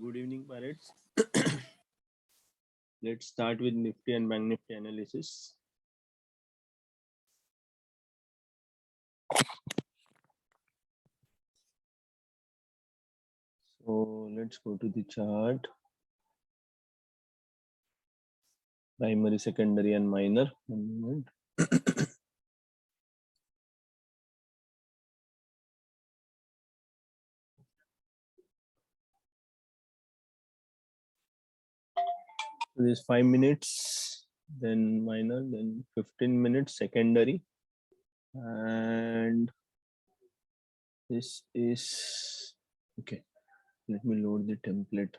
Good evening, parents. Let's start with Nifty and Bank Nifty analysis. So let's go to the chart. Primary, secondary, and minor. 1 moment. So this 5 minutes, then minor, then 15 minutes secondary, and this is okay. Let me load the template.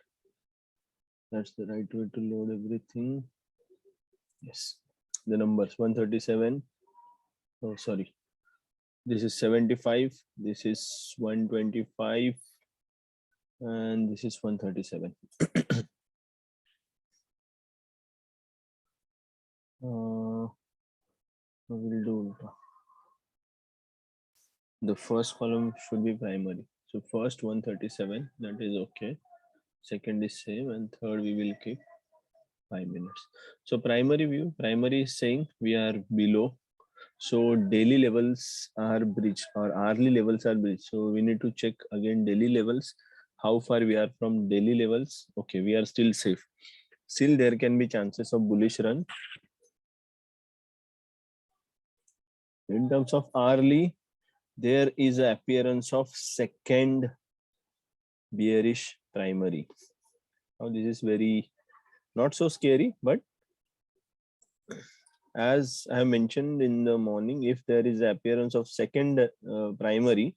That's the right way to load everything. Yes, the numbers 137. Oh, sorry. This is 75. This is 125. And this is 137. We'll do the first column should be primary. So first 137, that is okay. Second is same, and third we will keep 5 minutes. So primary view, primary is saying we are below. So daily levels are breached or hourly levels are breached. So we need to check again daily levels. How far we are from daily levels? Okay, we are still safe. Still there can be chances of bullish run. In terms of hourly, there is an appearance of second bearish primary. Now this is very not so scary, but as I have mentioned in the morning, if there is appearance of second primary,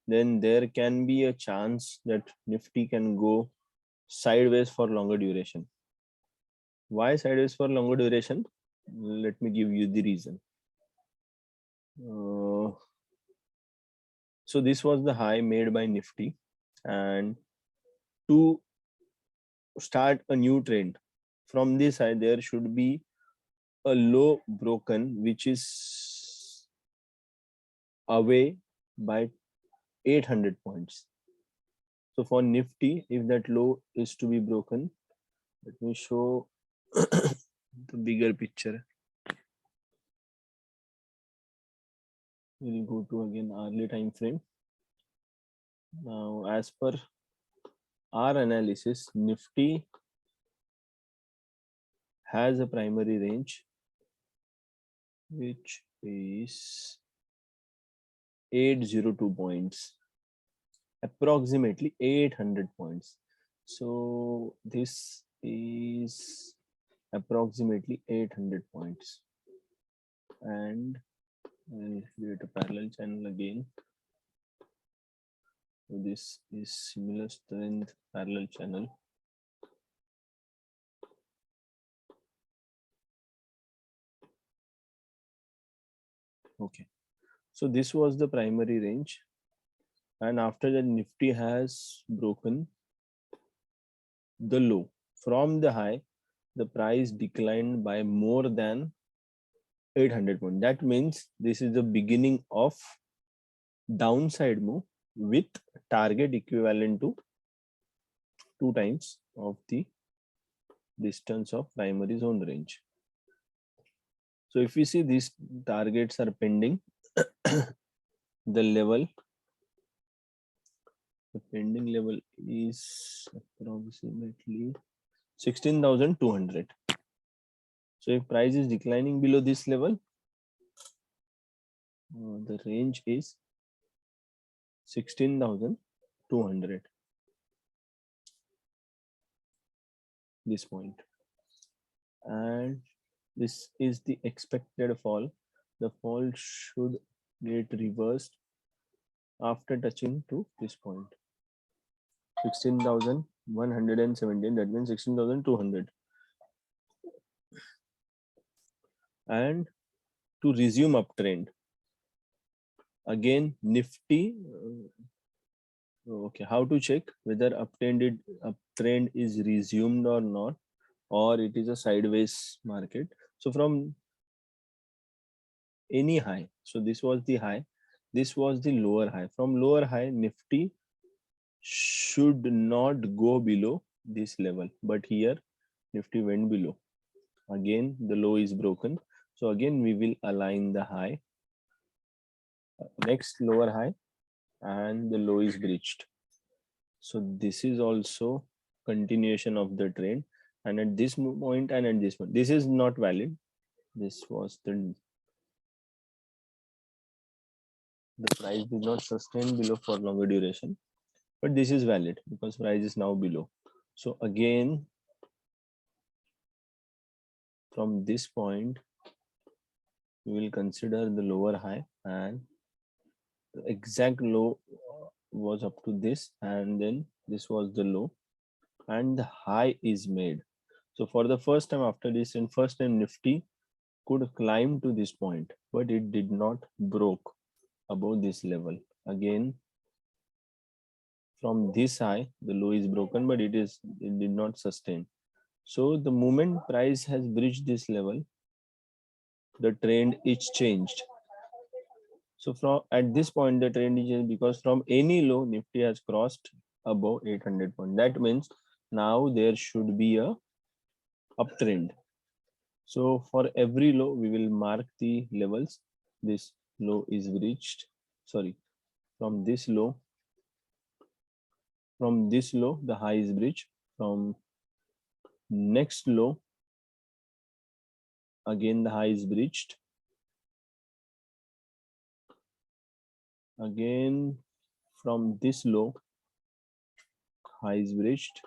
then there can be a chance that Nifty can go sideways for longer duration. Why sideways for longer duration? Let me give you the reason. So this was the high made by Nifty, and to start a new trend from this high, there should be a low broken which is away by 800 points. So for Nifty, if that low is to be broken, let me show the bigger picture. We'll go to again hourly time frame. Now, as per our analysis, Nifty has a primary range which is 802 points, approximately 800 points. So this is approximately 800 points, and we'll create a parallel channel again. So this is similar strength parallel channel. Okay, so this was the primary range, and after that Nifty has broken the low. From the high, the price declined by more than 800 points. That means this is the beginning of downside move with target equivalent to 2 times of the distance of primary zone range. So if we see these targets are pending, the level, the pending level is approximately 16,200. So if price is declining below this level, the range is 16,200. This point, and this is the expected fall. The fall should get reversed after touching to this point, 16,117. That means 16,200. And to resume uptrend, again Nifty. Okay, how to check whether uptrend is resumed or not, or it is a sideways market? So from any high, so this was the high, this was the lower high. From lower high, Nifty should not go below this level, but here Nifty went below. Again, the low is broken. So again, we will align the high, next lower high, and the low is breached. So this is also continuation of the trend. And at this point and at this point, this is not valid. This was the price did not sustain below for longer duration, but this is valid because price is now below. So again, from this point, we will consider the lower high, and the exact low was up to this, and then this was the low, and the high is made. So for the first time after this, and first time Nifty could climb to this point, but it did not broke above this level. Again, from this high, the low is broken, but it did not sustain. So the moment price has breached this level, the trend is changed. So from at this point, the trend is changed because from any low, Nifty has crossed above 800 points. That means now there should be a uptrend. So for every low, we will mark the levels. This low is breached. Sorry, from this low, the high is breached. From next low, again the high is breached. Again, from this low, high is breached,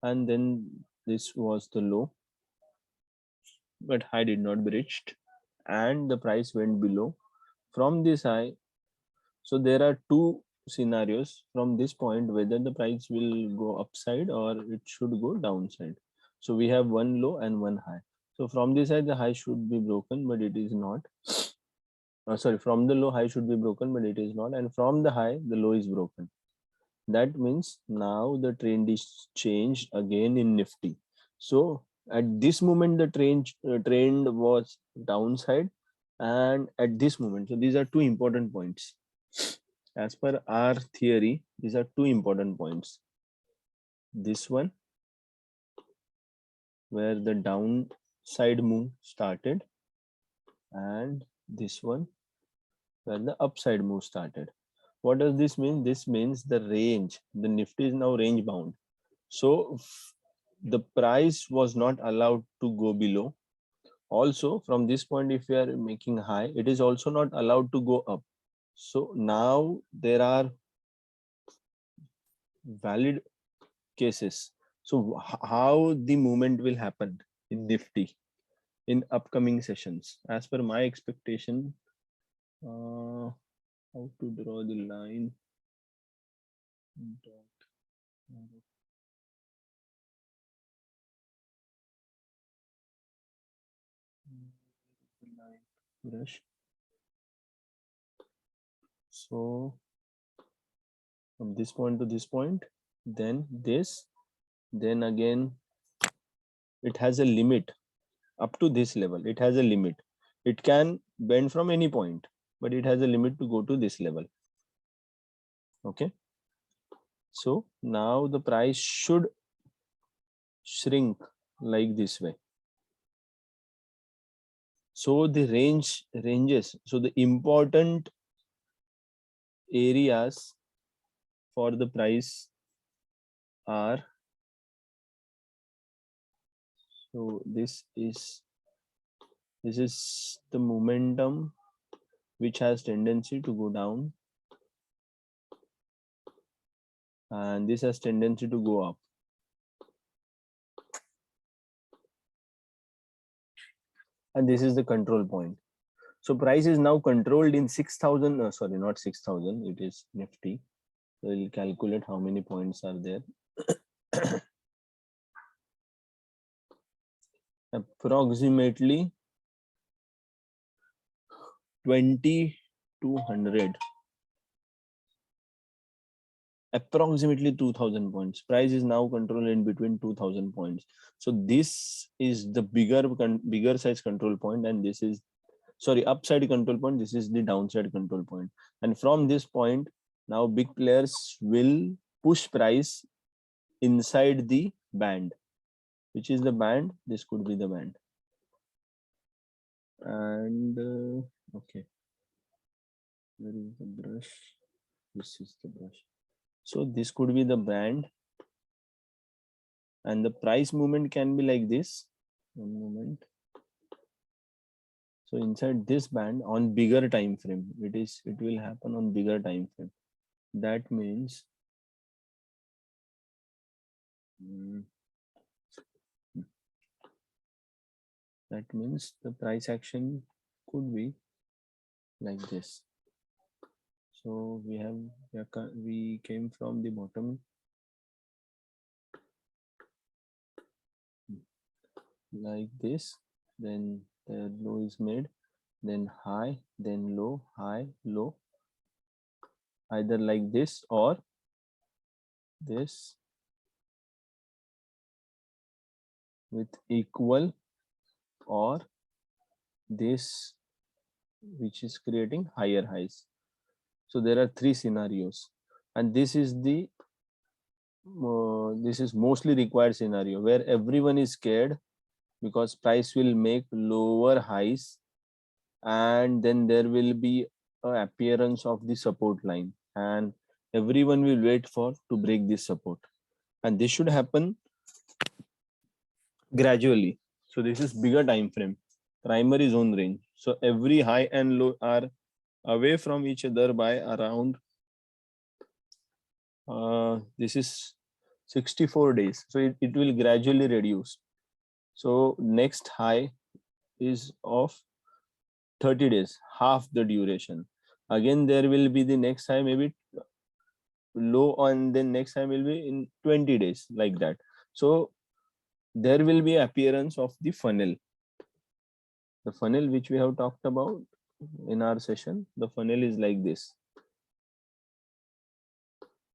and then this was the low, but high did not breached, and the price went below. From this high, so there are two scenarios from this point, whether the price will go upside or it should go downside. So we have one low and one high. So from this side, the high should be broken, but it is not. Sorry, from the low, high should be broken, but it is not. And from the high, the low is broken. That means now the trend is changed again in Nifty. So at this moment, the trend was downside, and at this moment, so these are two important points. As per our theory, these are two important points. This one, where the downside move started, and this one, where the upside move started. What does this mean? This means the range, the Nifty is now range bound. So the price was not allowed to go below. Also, from this point, if you are making high, it is also not allowed to go up. So now there are valid cases. So how the movement will happen in Nifty in upcoming sessions? As per my expectation, how to draw the line? Brush. So from this point to this point, then this, then again, it has a limit up to this level. It has a limit. It can bend from any point, but it has a limit to go to this level. Okay. So now the price should shrink like this way. So the ranges, so the important areas for the price are, so this is the momentum which has tendency to go down, and this has tendency to go up. And this is the control point. So price is now controlled in 6,000, sorry, not 6,000, it is Nifty. So we'll calculate how many points are there. Approximately 2,200. Approximately 2,000 points. Price is now controlled in between 2,000 points. So this is the bigger size control point, and this is, sorry, upside control point. This is the downside control point. And from this point, now big players will push price inside the band. Which is the band? This could be the band. And okay, where is the brush? This is the brush. So this could be the band, and the price movement can be like this. One moment. So inside this band on bigger time frame, it will happen on bigger time frame. That means the price action could be like this. So we came from the bottom like this, then the low is made, then high, then low, high, low, either like this or this with equal, or this which is creating higher highs. So there are three scenarios, and this is mostly required scenario where everyone is scared because price will make lower highs, and then there will be a appearance of the support line, and everyone will wait for to break this support, and this should happen gradually. So this is bigger time frame, primary zone range. So every high and low are away from each other by around this is 64 days. So it will gradually reduce. So next high is of 30 days, half the duration. Again, there will be the next high, maybe low, and then next time will be in 20 days, like that. So there will be appearance of the funnel. The funnel which we have talked about in our session, the funnel is like this.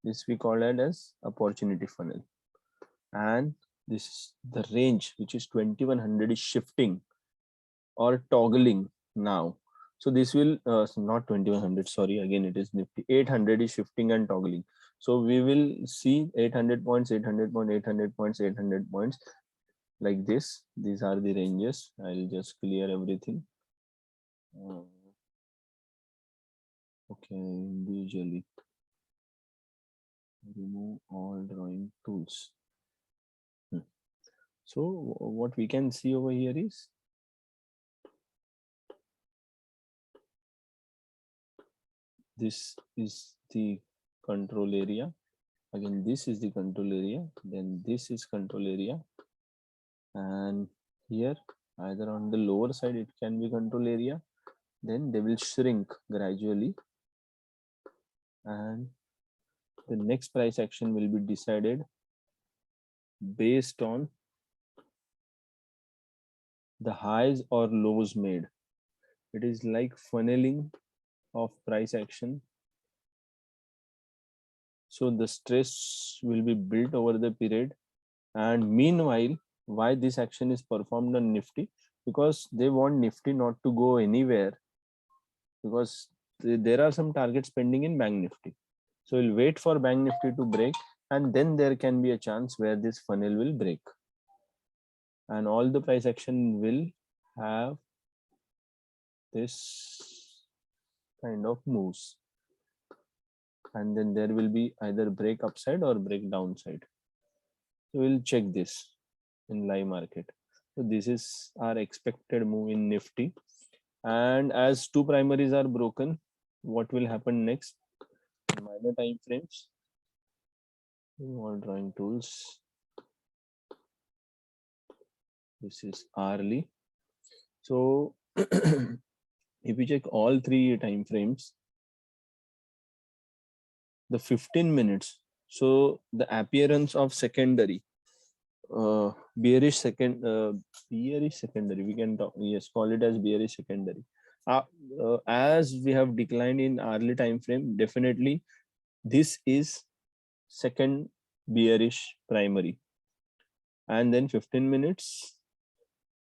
This we call it as opportunity funnel. And this is the range, which is 2100 is shifting or toggling now. So this will not 2100, sorry, again it is Nifty. 800 is shifting and toggling. So we will see 800 points, 800 points, 800 points, 800 points, like this. These are the ranges. I'll just clear everything. Okay, individually remove all drawing tools. So what we can see over here is this is the control area. Again, this is the control area, then this is control area, and here either on the lower side it can be control area, then they will shrink gradually, and the next price action will be decided based on the highs or lows made. It is like funneling of price action. So the stress will be built over the period, and meanwhile, why this action is performed on Nifty? Because they want Nifty not to go anywhere, because there are some targets pending in Bank Nifty. So we'll wait for Bank Nifty to break, and then there can be a chance where this funnel will break, and all the price action will have this kind of moves, and then there will be either break upside or break downside. So we'll check this in live market. So this is our expected move in Nifty, and as two primaries are broken, what will happen next? Minor time frames, all drawing tools. This is hourly. So if you check all three time frames, the 15 minutes, so the appearance of secondary, bearish secondary, we can talk, yes, call it as bearish secondary. As we have declined in hourly time frame, definitely this is second bearish primary, and then 15 minutes,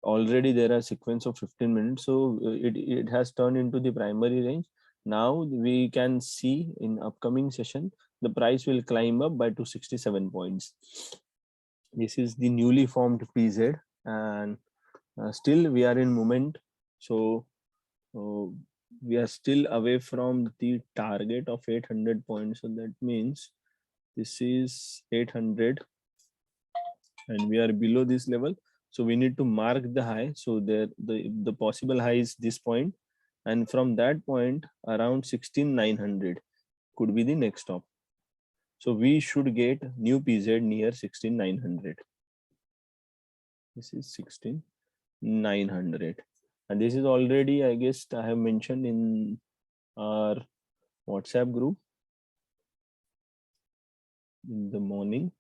already there are sequence of 15 minutes, so it has turned into the primary range. Now we can see in upcoming session the price will climb up by 267 points. This is the newly formed PZ, and still we are in movement. So we are still away from the target of 800 points. So that means this is 800 and we are below this level. So we need to mark the high. So there the possible high is this point, and from that point around 16900 could be the next stop. So we should get new PZ near 16900. This is 16900, and this is already, I guess I have mentioned in our WhatsApp group in the morning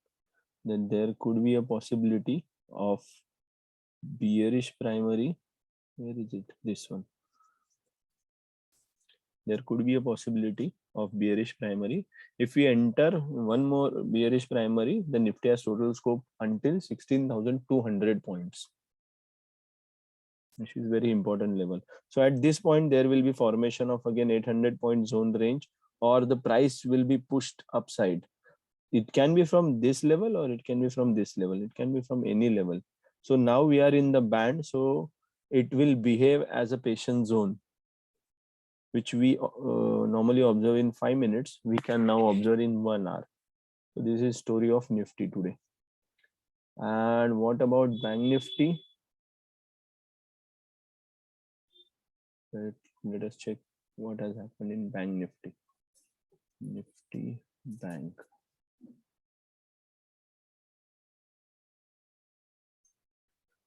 that there could be a possibility of bearish primary. Where is it? This one. There could be a possibility of bearish primary. If we enter one more bearish primary, the Nifty has total scope until 16,200 points. Which is very important level. So at this point, there will be formation of again 800 point zone range, or the price will be pushed upside. It can be from this level or it can be from this level. It can be from any level. So now we are in the band. So it will behave as a patient zone, which we normally observe in 5 minutes. We can now observe in 1 hour. So this is story of Nifty today. And what about Bank Nifty? Let us check what has happened in Bank Nifty. Nifty Bank.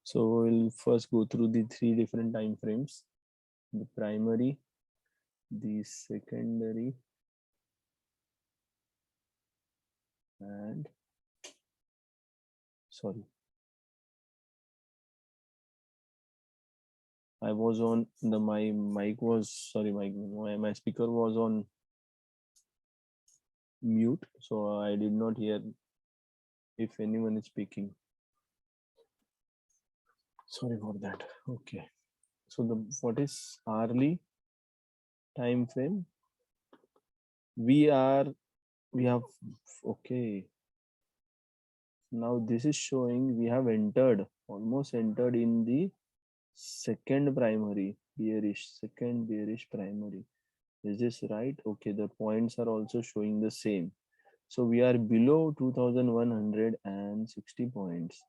So we'll first go through the 3 different time frames: the primary, the secondary, and sorry, I was on the my mic was sorry my speaker was on mute, so I did not hear if anyone is speaking. Sorry for that. Okay, so the what is hourly time frame? We have okay. Now this is showing we have almost entered in the second primary bearish, second bearish primary. Is this right? Okay, the points are also showing the same. So we are below 2160 points.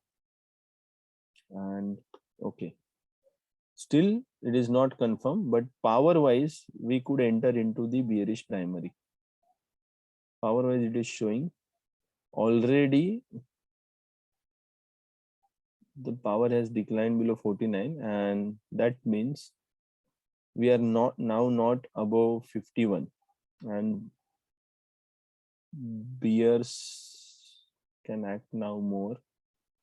And okay, still it is not confirmed, but power wise we could enter into the bearish primary. Power wise it is showing already the power has declined below 49, and that means we are not above 51, and bears can act now more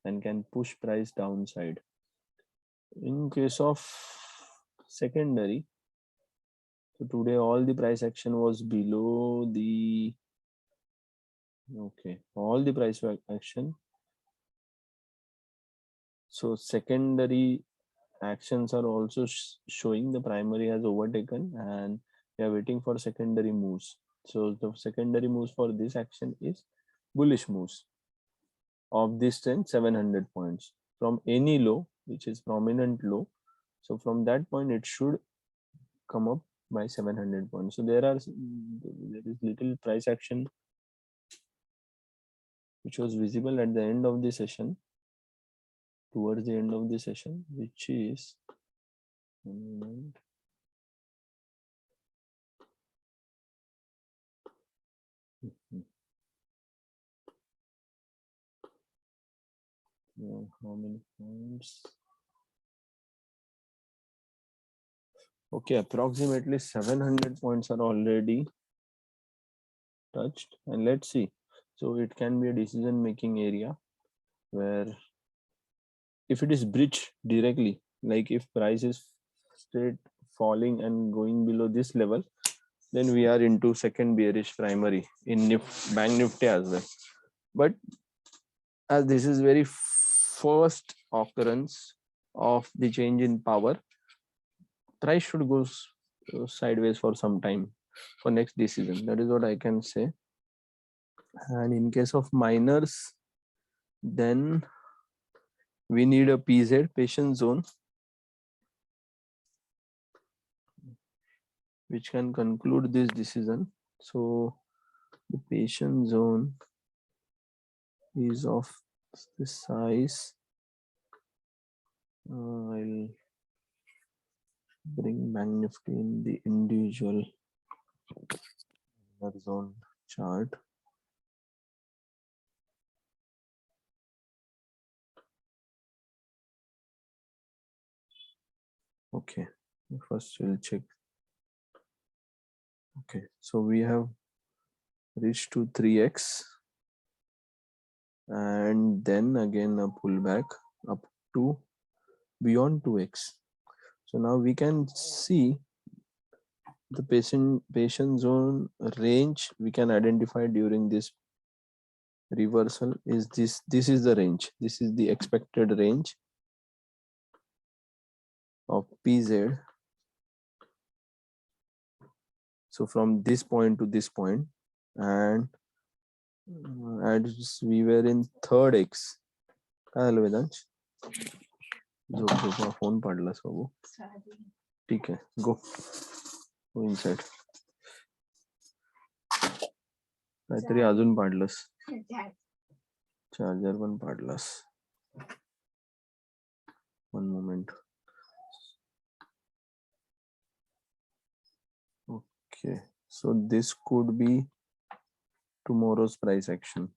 and can push price downside. In case of secondary, so today all the price action was below the all the price action. So secondary actions are also showing the primary has overtaken, and we are waiting for secondary moves. So the secondary moves for this action is bullish moves of this trend 700 points from any low, which is prominent low. So from that point it should come up by 700 points. So there is little price action which was visible at the end of the session, towards the end of the session, which is how many points? Okay, approximately 700 points are already touched, and let's see. So it can be a decision making area where if it is breached directly, like if price is straight falling and going below this level, then we are into second bearish primary in Bank Nifty as well. But as this is very first occurrence of the change in power, price should go sideways for some time for next decision. That is what I can say. And in case of minors, then we need a PZ, patient zone, which can conclude this decision. So the patient zone is of the size. I'll bring Bank Nifty in the individual zone chart. Okay, first we'll check. Okay, so we have reached to 3x and then again a pullback up to beyond 2x. So now we can see the patient zone range we can identify during this reversal is this is the range. This is the expected range of PZ. So from this point to this point, and as we were in third X. काय झालं वेदांश? झोप phone पाडलास बाबू. ठीक आहे, go inside. काहीतरी अजून पाडलंस. Charger पण पाडलास. One moment. Okay, so this could be tomorrow's price action.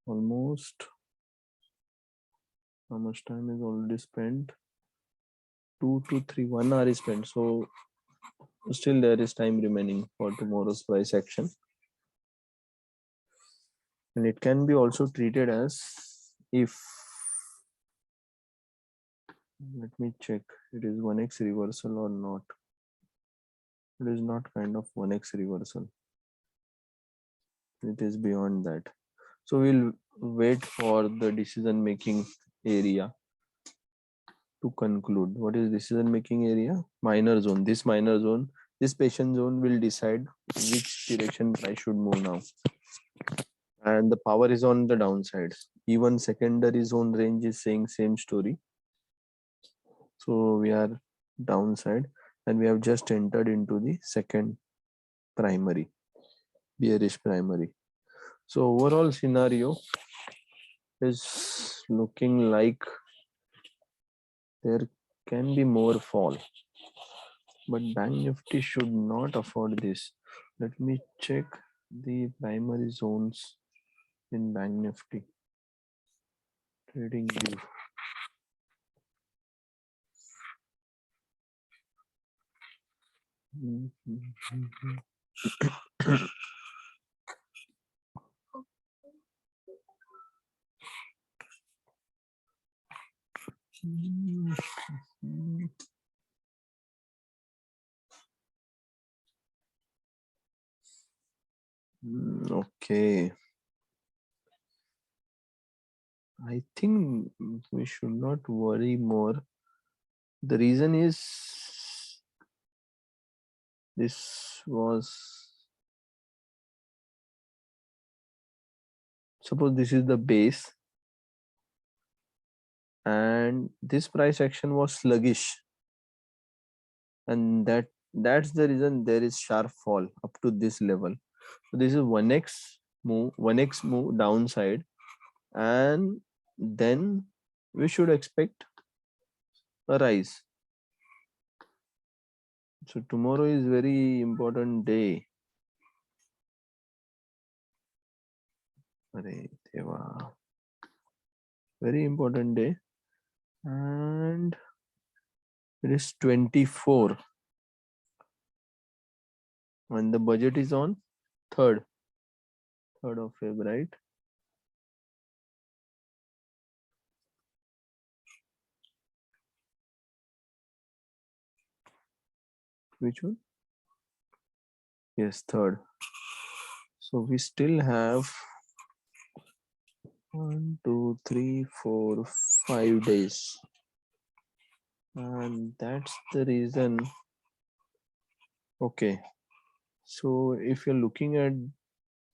Almost. How much time is already spent? 2 to 3, 1 hour is spent. So still there is time remaining for tomorrow's price action. And it can be also treated as if, let me check, it is 1x reversal or not. It is not kind of 1x reversal. It is beyond that. So we'll wait for the decision making area to conclude. What is decision making area? Minor zone. This minor zone, this patient zone will decide which direction price should move now. And the power is on the downside. Even secondary zone range is saying same story. So we are downside and we have just entered into the second primary, bearish primary. So overall scenario is looking like there can be more fall, but Bank Nifty should not afford this. Let me check the primary zones in Bank Nifty. Trading view. Okay. I think we should not worry more. The reason is this was, suppose this is the base and this price action was sluggish, and that's the reason there is sharp fall up to this level. So this is 1x move downside, and then we should expect a rise. So tomorrow is very important day. Very important day, and it is 24 when the budget is on 3rd of February, right? Which one? Yes, 3rd. So we still have 1, 2, 3, 4, 5 days, and that's the reason. Okay, So if you're looking at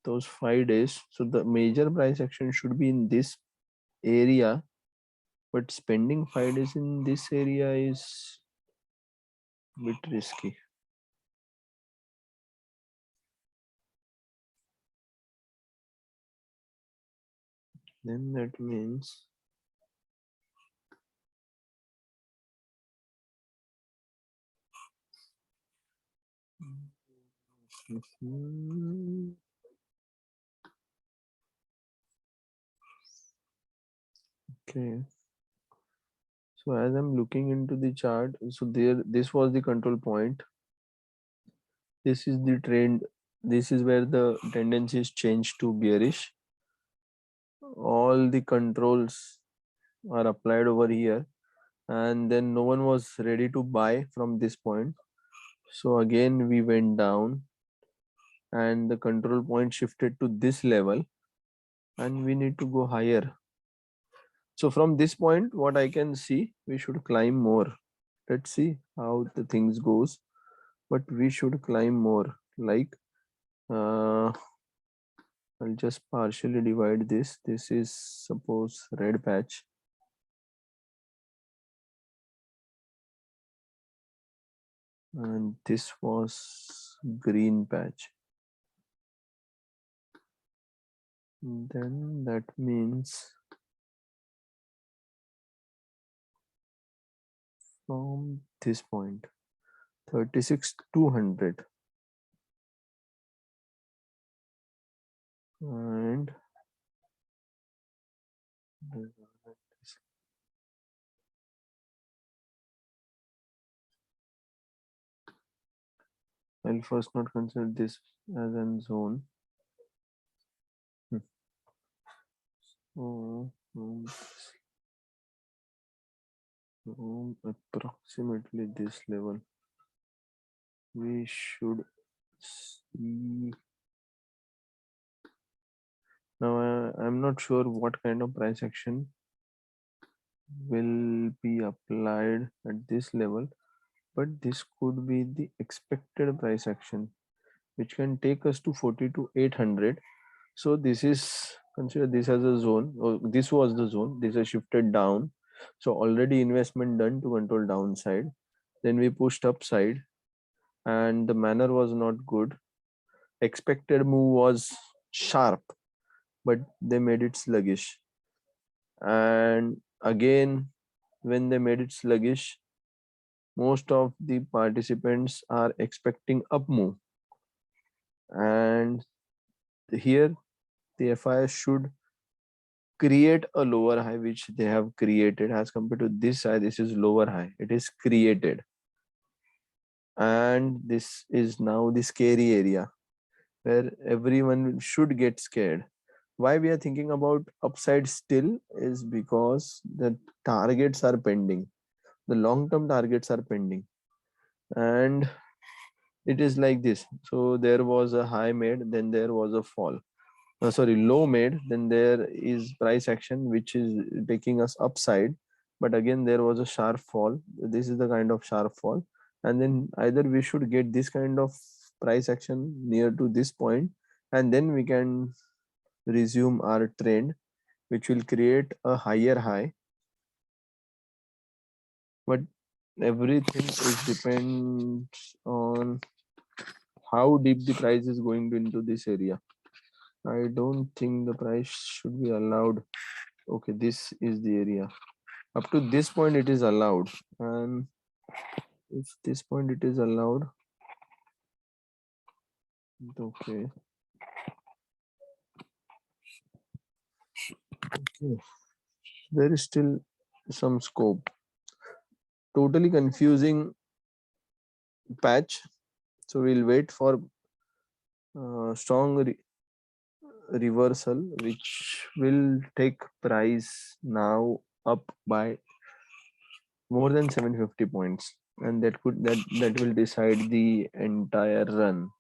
those 5 days, so the major price action should be in this area, but spending 5 days in this area is a bit risky. Then that means okay. So as I'm looking into the chart, so this was the control point. This is the trend. This is where the tendencies change to bearish. All the controls are applied over here, and then no one was ready to buy from this point. So again, we went down and the control point shifted to this level, and we need to go higher. So from this point, what I can see, we should climb more. Let's see how the things goes, but we should climb more. Like I'll just partially divide this. This is suppose red patch. And this was green patch. Then that means from this point, 36,200. And I'll first not consider this as a zone. So, approximately this level, we should see. Now I'm not sure what kind of price action will be applied at this level, but this could be the expected price action, which can take us to 42,800. So this is, consider this as a zone, or this was the zone. This is shifted down, so already investment done to control downside. Then we pushed upside and the manner was not good. Expected move was sharp, but they made it sluggish. And again, when they made it sluggish, most of the participants are expecting up move, and here the FIS should create a lower high, which they have created. As compared to this high, this is lower high, it is created, and this is now the scary area where everyone should get scared. Why we are thinking about upside still is because the targets are pending, the long term targets are pending, and it is like this. So there was a high made, then there was a fall, sorry, low made, then there is price action which is taking us upside, but again there was a sharp fall. This is the kind of sharp fall, and then either we should get this kind of price action near to this point, and then we can resume our trend, which will create a higher high. But everything is depends on how deep the price is going to into this area. I don't think the price should be allowed. Okay, this is the area. Up to this point it is allowed, and if this point it is allowed, okay. Okay, there is still some scope. Totally confusing patch, so we'll wait for strong reversal, which will take price now up by more than 750 points, and that will decide the entire run.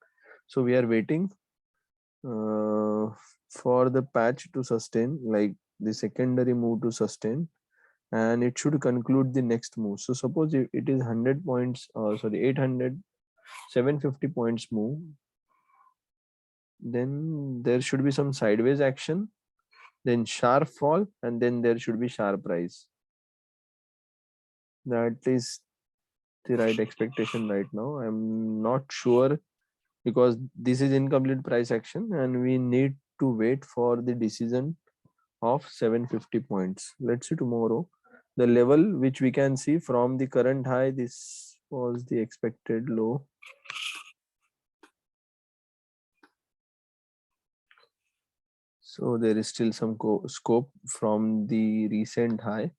So we are waiting for the patch to sustain, like the secondary move to sustain, and it should conclude the next move. So suppose if it is 100 points, sorry, 800 750 points move, then there should be some sideways action, then sharp fall, and then there should be sharp rise. That is the right expectation right now. I'm not sure because this is incomplete price action and we need to wait for the decision of 750 points. Let's see tomorrow. The level which we can see from the current high, this was the expected low. So there is still some scope from the recent high.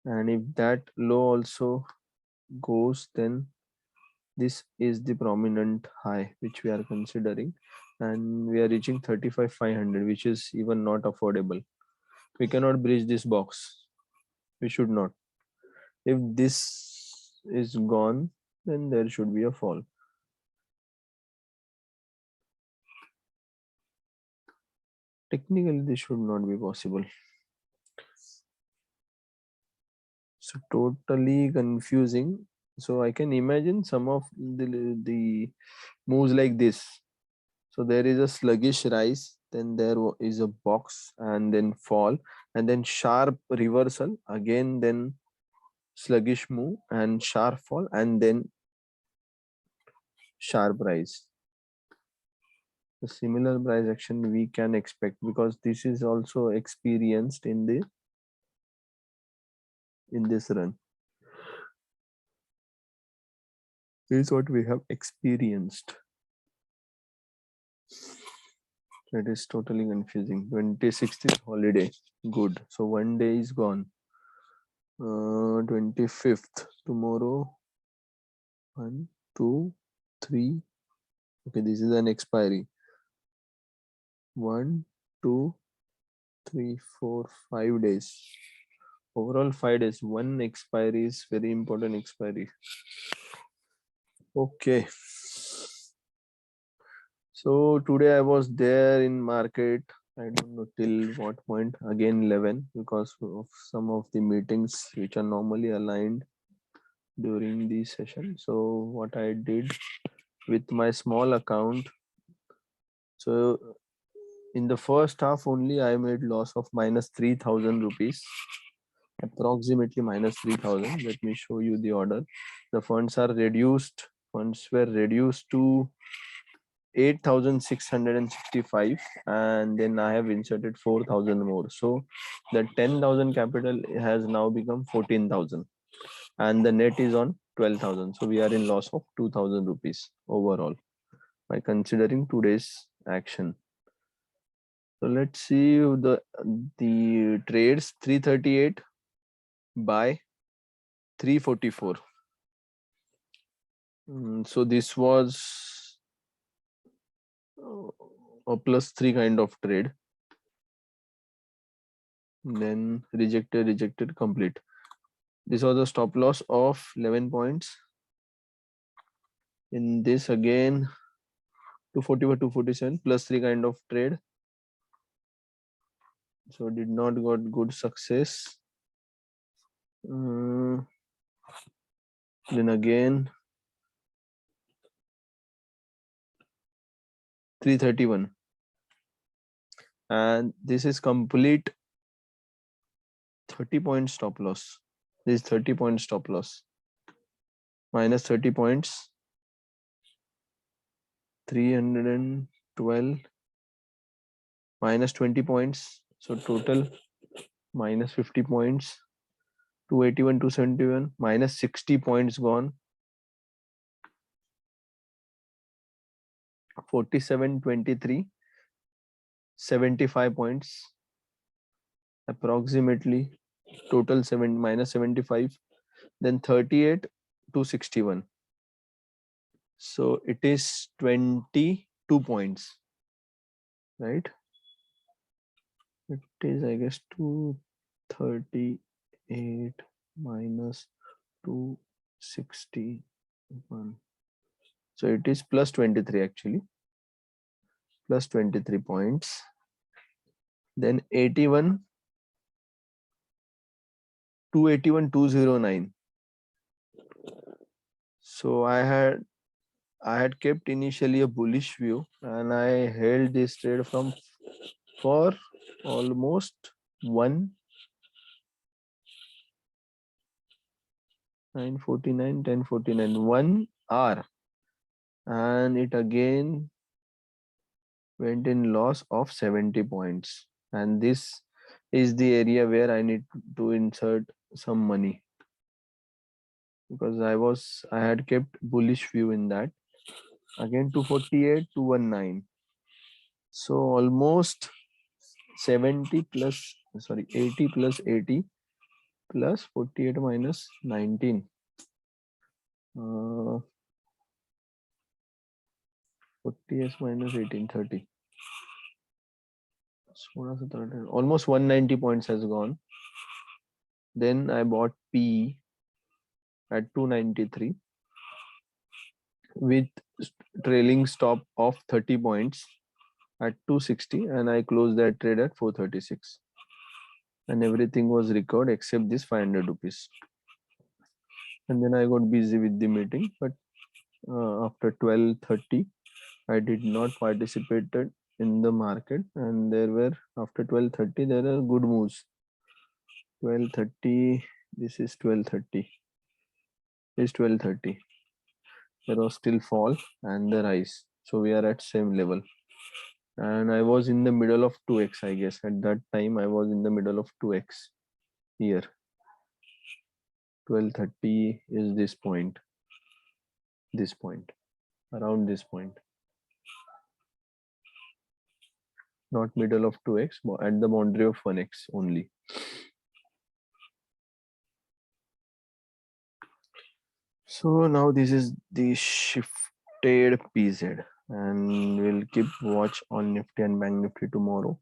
And if that low also goes, then this is the prominent high which we are considering, and we are reaching 35,500, which is even not affordable. We cannot bridge this box. We should not. If this is gone, then there should be a fall. Technically, this should not be possible. So totally confusing. So I can imagine some of the moves like this. So there is a sluggish rise, then there is a box and then fall, and then sharp reversal again, then sluggish move and sharp fall, and then sharp rise. A similar price action we can expect because this is also experienced in this run. This is what we have experienced. That is totally confusing. 26th is holiday. Good. So one day is gone. 25th tomorrow. 1, 2, 3. Okay, this is an expiry. 1, 2, 3, 4, 5 days. Overall 5 days. One expiry is very important expiry. Okay. So today I was there in market. I don't know till what point. Again 11 because of some of the meetings which are normally aligned during the session. So what I did with my small account. So in the first half only I made loss of minus 3,000 rupees, approximately minus 3,000. Let me show you the order. The funds are reduced. Funds were reduced to 8,665, and then I have inserted 4,000 more. So the 10,000 capital has now become 14,000, and the net is on 12,000. So we are in loss of 2,000 rupees overall by considering today's action. So let's see the trades. 338 by 344. So this was a +3 kind of trade. Then rejected, complete. This was a stop loss of 11 points. In this again 240 by 247 +3 kind of trade. So did not got good success. Then again 331, and this is complete 30 point stop loss. This is 30 point stop loss. Minus 30 points. 312 minus 20 points. So total minus 50 points. 281, 271, minus 60 points gone. 47, 23, 75 points. Approximately total minus 75. Then 38, 261. So it is 22 points, right? It is, I guess, 238 minus 261. So it is plus 23 actually. Plus 23 points. Then 81, 281, 209. So I I had kept initially a bullish view and I held this trade for almost 9:49, 10:49, 1 hour, and it again went in loss of 70 points. And this is the area where I need to insert some money, because I had kept bullish view in that. Again 248, 219. So almost 70 plus, sorry, 80 plus 80 plus 48 minus 19. 40s minus 18, 30. Almost 190 points has gone. Then I bought P at 293 with trailing stop of 30 points at 260, and I closed that trade at 436. And everything was recovered except this 500 rupees. And then I got busy with the meeting, but after 12:30, I did not participate in the market, and there were, after 12:30, there are good moves. 12:30, this is 12:30. This is 12:30. There was still fall and the rise. So we are at same level. And I was in the middle of 2x, I guess. At that time, I was in the middle of 2x here. 12:30 is this point, around this point. Not middle of 2x, but at the boundary of 1x only. So now this is the shifted PZ, and we'll keep watch on Nifty and Bank Nifty tomorrow.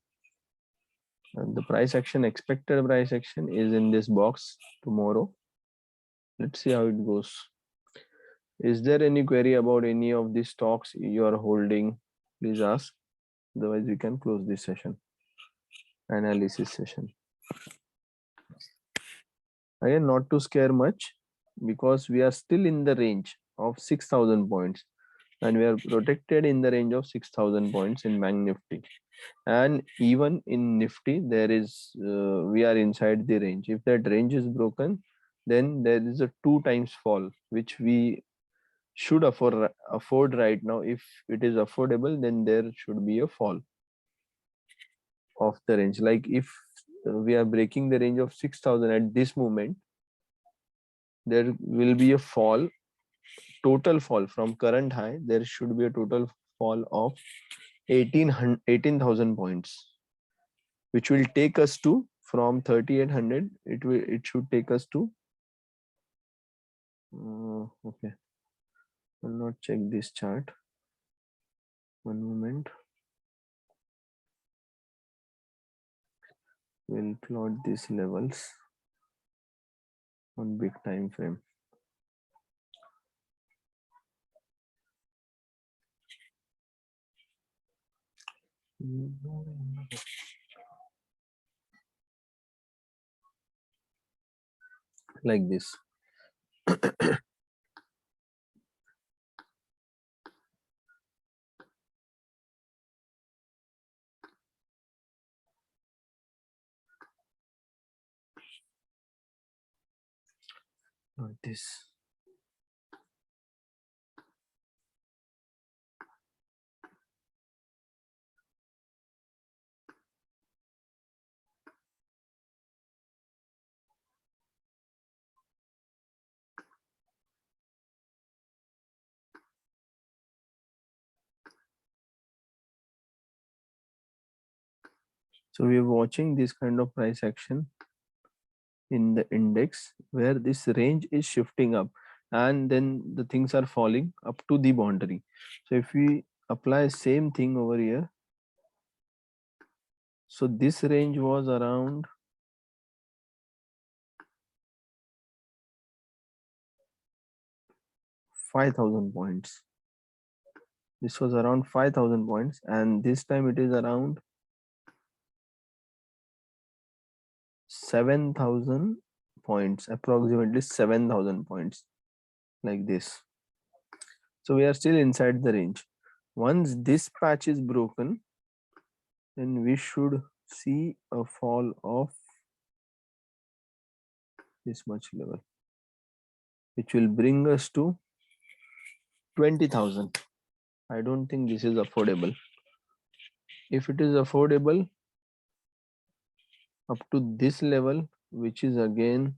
And the price action, expected price action, is in this box tomorrow. Let's see how it goes. Is there any query about any of these stocks you are holding? Please ask. Otherwise, we can close this session, analysis session. Again, not to scare much, because we are still in the range of 6,000 points, and we are protected in the range of 6,000 points in Bank Nifty. And even in Nifty, there is we are inside the range. If that range is broken, then there is a 2 times fall, which we should afford right now. If it is affordable, then there should be a fall of the range. Like if we are breaking the range of 6,000 at this moment, there will be a fall, total fall from current high. There should be a total fall of 18,000 points, which will take us to, from 3,800, it should take us to okay, I'll not check this chart, one moment. We'll plot these levels on big time frame. Like this. Like this. So we are watching this kind of price action in the index, where this range is shifting up and then the things are falling up to the boundary. So if we apply same thing over here, so this range was around 5,000 points. This was around 5,000 points, and this time it is around 7,000 points, approximately 7,000 points, like this. So we are still inside the range. Once this patch is broken, then we should see a fall of this much level, which will bring us to 20,000. I don't think this is affordable. If it is affordable up to this level, which is again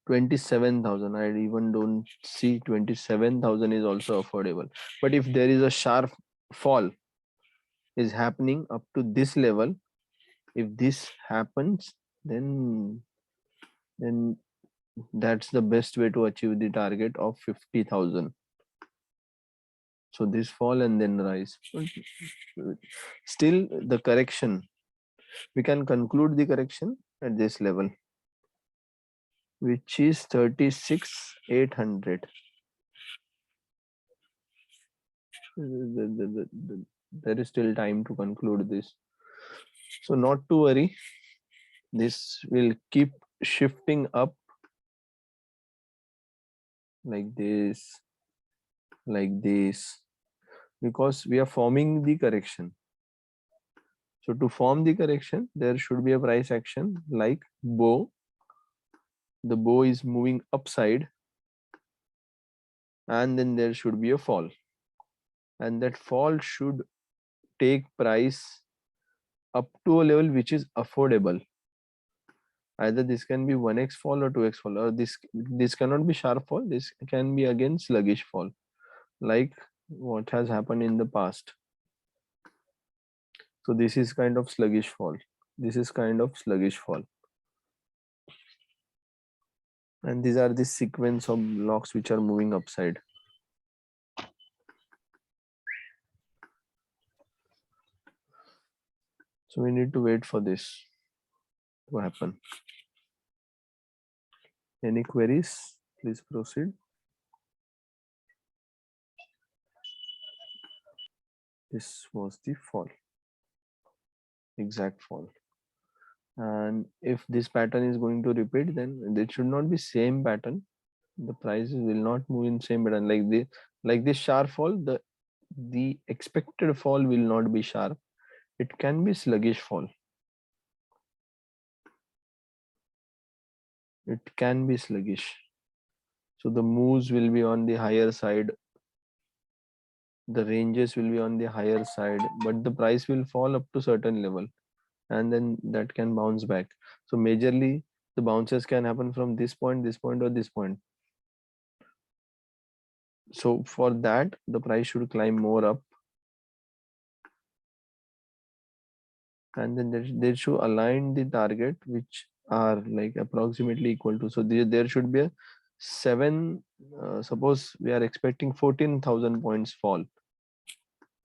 27,000, I even don't see 27,000 is also affordable. But if there is a sharp fall is happening up to this level, if this happens, then that's the best way to achieve the target of 50,000. So this fall and then rise. Still the correction, we can conclude the correction at this level, which is 36,800. There is still time to conclude this. So not to worry, this will keep shifting up like this, because we are forming the correction. So to form the correction, there should be a price action like bow. The bow is moving upside, and then there should be a fall, and that fall should take price up to a level which is affordable. Either this can be 1x fall or 2x fall, or this cannot be sharp fall. This can be again sluggish fall, like what has happened in the past. So this is kind of sluggish fall. This is kind of sluggish fall. And these are the sequence of blocks which are moving upside. So we need to wait for this to happen. Any queries? Please proceed. This was the fall, exact fall. And if this pattern is going to repeat, then it should not be same pattern. The prices will not move in same pattern. Like this sharp fall, the expected fall will not be sharp. It can be sluggish fall. It can be sluggish. So the moves will be on the higher side. The ranges will be on the higher side, but the price will fall up to certain level, and then that can bounce back. So majorly the bounces can happen from this point, or this point. So for that, the price should climb more up, and then there should align the target, which are like approximately equal to. So there should be a 7. Suppose we are expecting 14,000 points fall.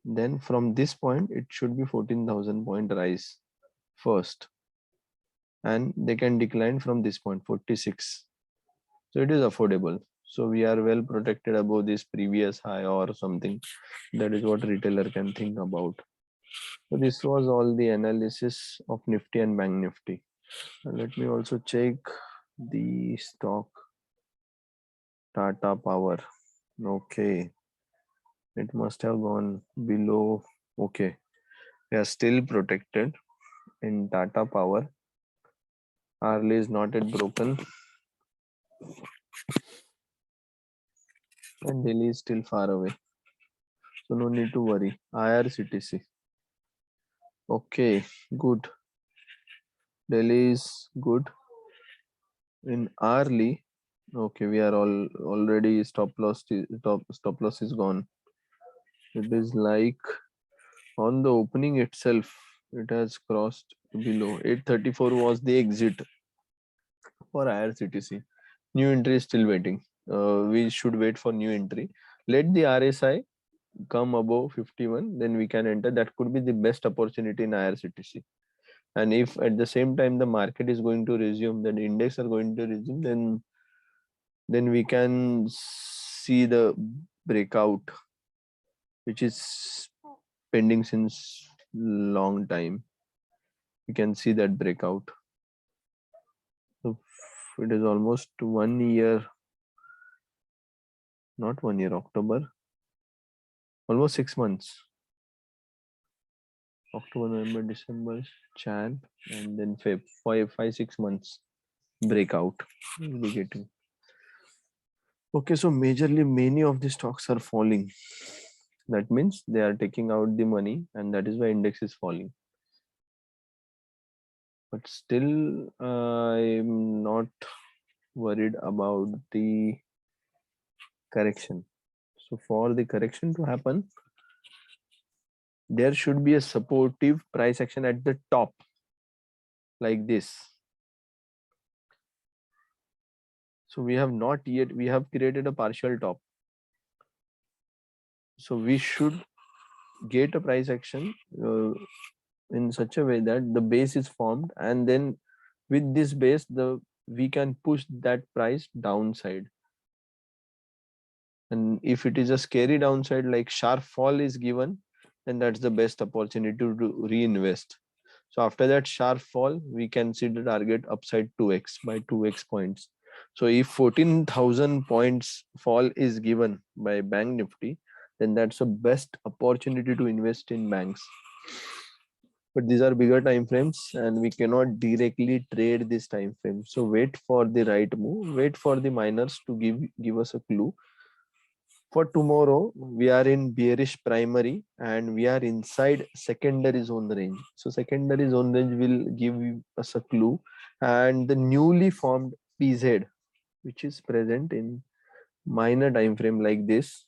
Then from this point, it should be 14,000 point rise first, and they can decline from this point 46. So it is affordable. So we are well protected above this previous high or something. That is what retailer can think about. So this was all the analysis of Nifty and Bank Nifty. Let me also check the stock Tata Power. Okay, it must have gone below. Okay, we are still protected in Tata Power. Arley is not yet broken, and Delhi is still far away. So no need to worry. IRCTC. Okay, good. Delhi is good. In Arley, okay, we are already stop loss is gone. It is like on the opening itself, it has crossed below 834 was the exit for IRCTC. New entry is still waiting. We should wait for new entry. Let the RSI come above 51, then we can enter. That could be the best opportunity in IRCTC. And if at the same time the market is going to resume, then index are going to resume, then we can see the breakout, which is pending since long time. We can see that breakout. So it is almost 1 year not 1 year, October, almost 6 months. October, November, December, Jan, and then Feb. 5, 6 months breakout. We'll be getting. Okay, so majorly many of the stocks are falling. That means they are taking out the money, and that is why index is falling. But still, I'm not worried about the correction. So for the correction to happen, there should be a supportive price action at the top, like this. So we have not yet, we have created a partial top. So we should get a price action in such a way that the base is formed, and then with this base, we can push that price downside. And if it is a scary downside, like sharp fall is given, then that's the best opportunity to reinvest. So after that sharp fall, we can see the target upside 2x by 2x points. So if 14,000 points fall is given by Bank Nifty, then that's the best opportunity to invest in banks. But these are bigger time frames, and we cannot directly trade this time frame. So wait for the right move, wait for the miners to give us a clue. For tomorrow, we are in bearish primary and we are inside secondary zone range. So secondary zone range will give us a clue, and the newly formed PZ, which is present in minor time frame like this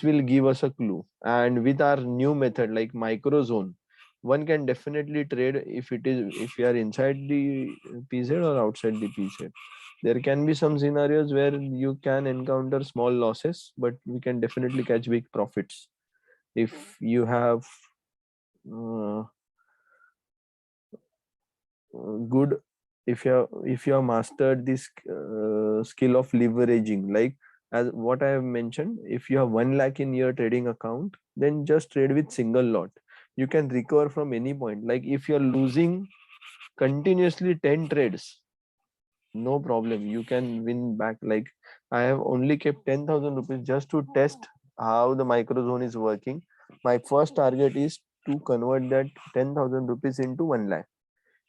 will give us a clue. And with our new method like micro zone, one can definitely trade if you are inside the PZ or outside the PZ. There can be some scenarios where you can encounter small losses, but we can definitely catch big profits if you have uh, good, if you have mastered this skill of leveraging. Like as what I have mentioned, if you have 1 lakh in your trading account, then just trade with single lot. You can recover from any point. Like if you're losing continuously 10 trades, no problem, you can win back. Like I have only kept 10,000 rupees just to test how the micro zone is working. My first target is to convert that 10,000 rupees into 1 lakh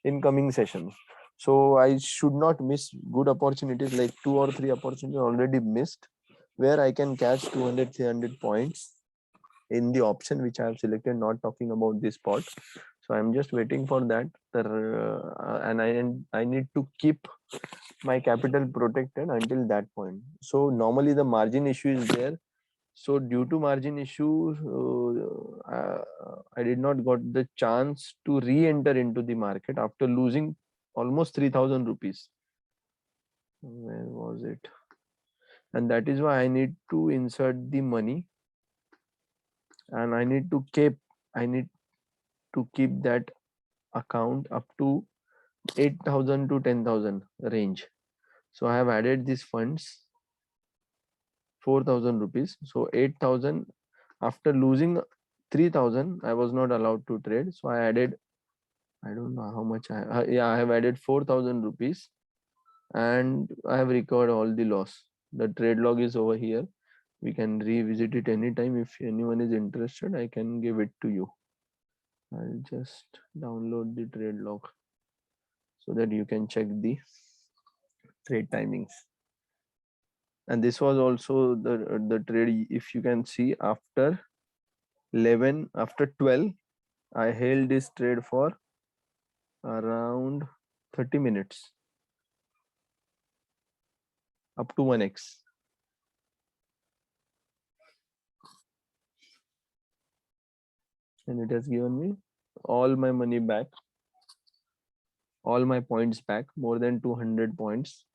in coming sessions. So I should not miss good opportunities. Like 2 or 3 opportunities already missed, where I can catch 200, 300 points in the option which I have selected, not talking about this spot. So I'm just waiting for that. And I need to keep my capital protected until that point. So normally the margin issue is there. So due to margin issue, I did not got the chance to re-enter into the market after losing almost 3,000 rupees. Where was it? And that is why I need to insert the money, and I need to keep that account up to 8,000 to 10,000 range. So I have added these funds, 4,000 rupees. So 8,000. After losing 3,000, I was not allowed to trade. So I added, I don't know how much I have added 4,000 rupees, and I have recovered all the loss. The trade log is over here. We can revisit it anytime. If anyone is interested, I can give it to you. I'll just download the trade log so that you can check the trade timings. And this was also the trade. If you can see, after 12, I held this trade for around 30 minutes, up to 1x. And it has given me all my money back, all my points back, more than 200 points.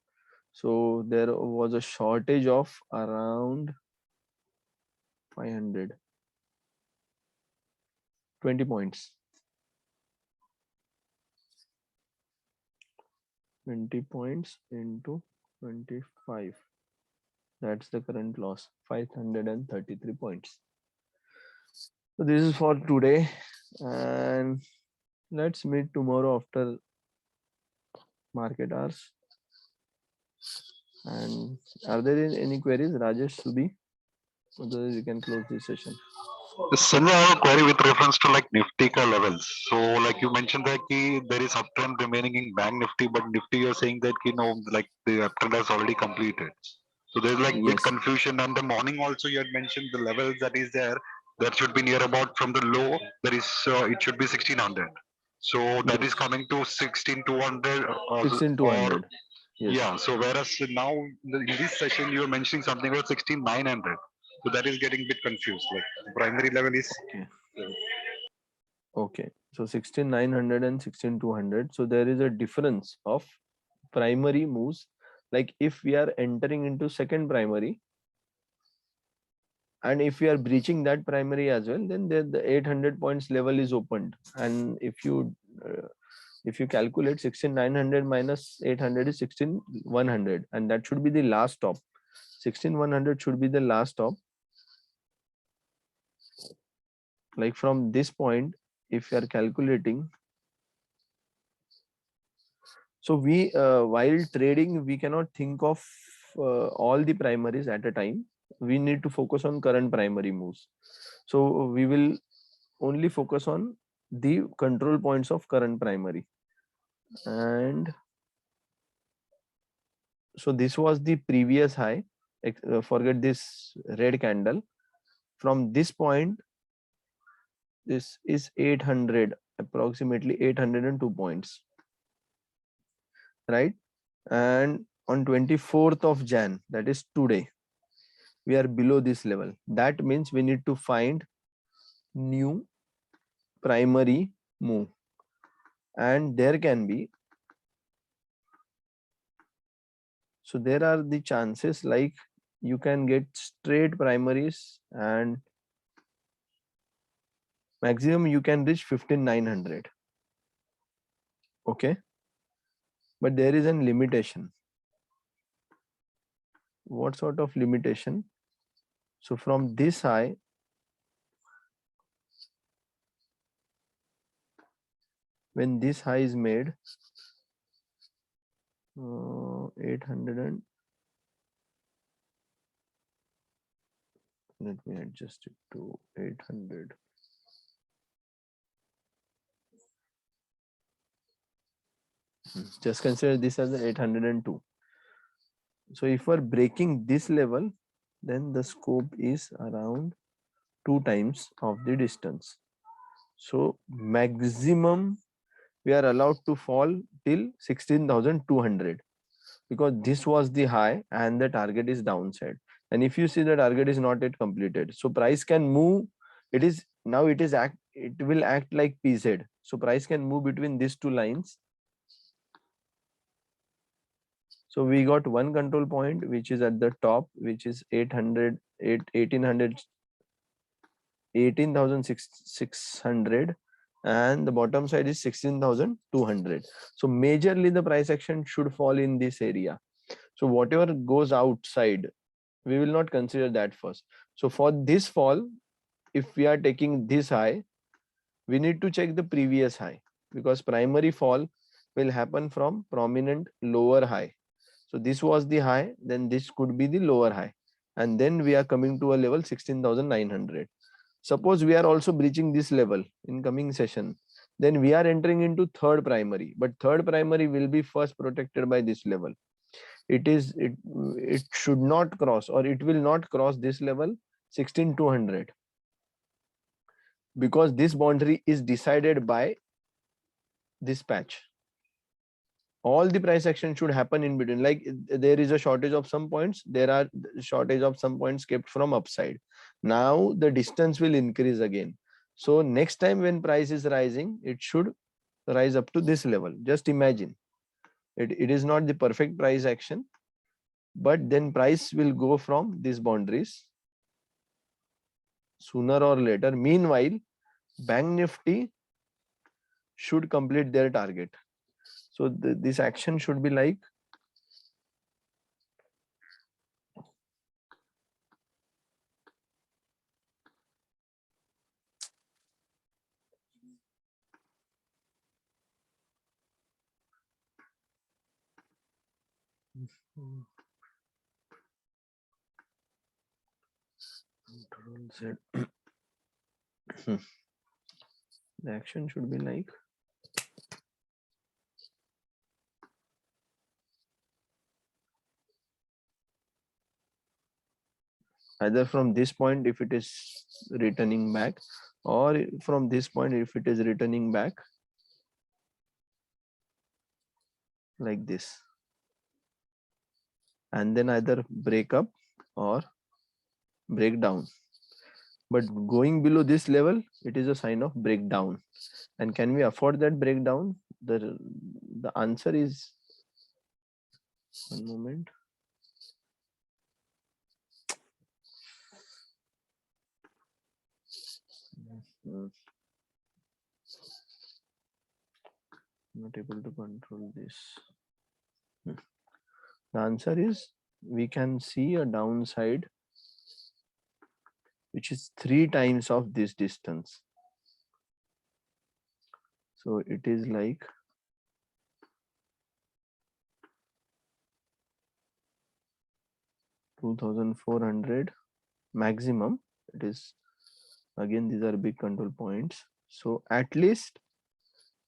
So there was a shortage of around 520 points. 20 points into 25. That's the current loss, 533 points. So this is for today, and let's meet tomorrow after market hours. And are there any queries, Rajesh, Subhi? Otherwise, we can close this session. Sanjay, I have a query with reference to like Nifty ka levels. So, like you mentioned that there is uptrend remaining in Bank Nifty, but Nifty you're saying that like the uptrend has already completed. So there's like bit Yes. confusion. And the morning also you had mentioned the levels that is there that should be near about from the low. There is it should be 1600. So that is Yes. coming to 16200 or 16200. Yes. yeah. So whereas now in this session you were mentioning something about 16900. So that is getting a bit confused. Like the primary level is Okay. Okay. So 16900 and 16200. So there is a difference of primary moves. Like if we are entering into second primary, and if we are breaching that primary as well, then the 800 points level is opened. And if you calculate 16900 minus 800 is 16100, and that should be the last stop. 16100 should be the last stop. Like from this point, if you are calculating, so we while trading we cannot think of all the primaries at a time. We need to focus on current primary moves. So we will only focus on the control points of current primary. And so this was the previous high. Forget this red candle. From this point, this is 800, approximately 802 points, right? And on 24th of Jan, that is today, we are below this level. That means we need to find new primary move, and there can be, so there are the chances like you can get straight primaries, and maximum you can reach 15900. Okay, but there is a limitation. What sort of limitation? So from this high, when this high is made, 800 and, let me adjust it to 800. Just consider this as 802. So if we're breaking this level, then the scope is around 2 times of the distance. So maximum we are allowed to fall till 16,200, because this was the high and the target is downside. And if you see the target is not yet completed, so price can move. It is now, it will act like PZ. So price can move between these two lines. So we got one control point which is at the top, which is 800, 1800, 18,600, and the bottom side is 16,200. So majorly the price action should fall in this area. So whatever goes outside, we will not consider that first. So for this fall, if we are taking this high, we need to check the previous high, because primary fall will happen from prominent lower high. So this was the high, then this could be the lower high, and then we are coming to a level 16,900. Suppose we are also breaching this level in coming session, then we are entering into third primary, but third primary will be first protected by this level. It should not cross, or it will not cross this level 16,200, because this boundary is decided by this patch. All the price action should happen in between. Like there is a shortage of some points, there are shortage of some points kept from upside. Now the distance will increase again. So next time when price is rising, it should rise up to this level. Just imagine, it is not the perfect price action, but then price will go from these boundaries sooner or later. Meanwhile, Bank Nifty should complete their target. So this action should be like, Control Z. The action should be like either from this point if it is returning back, or from this point if it is returning back like this, and then either break up or break down. But going below this level, it is a sign of breakdown. And can we afford that breakdown? The answer is, one moment. Not able to control this. The answer is, we can see a downside which is 3 times of this distance. So it is like 2,400 maximum. It is, again, these are big control points. So at least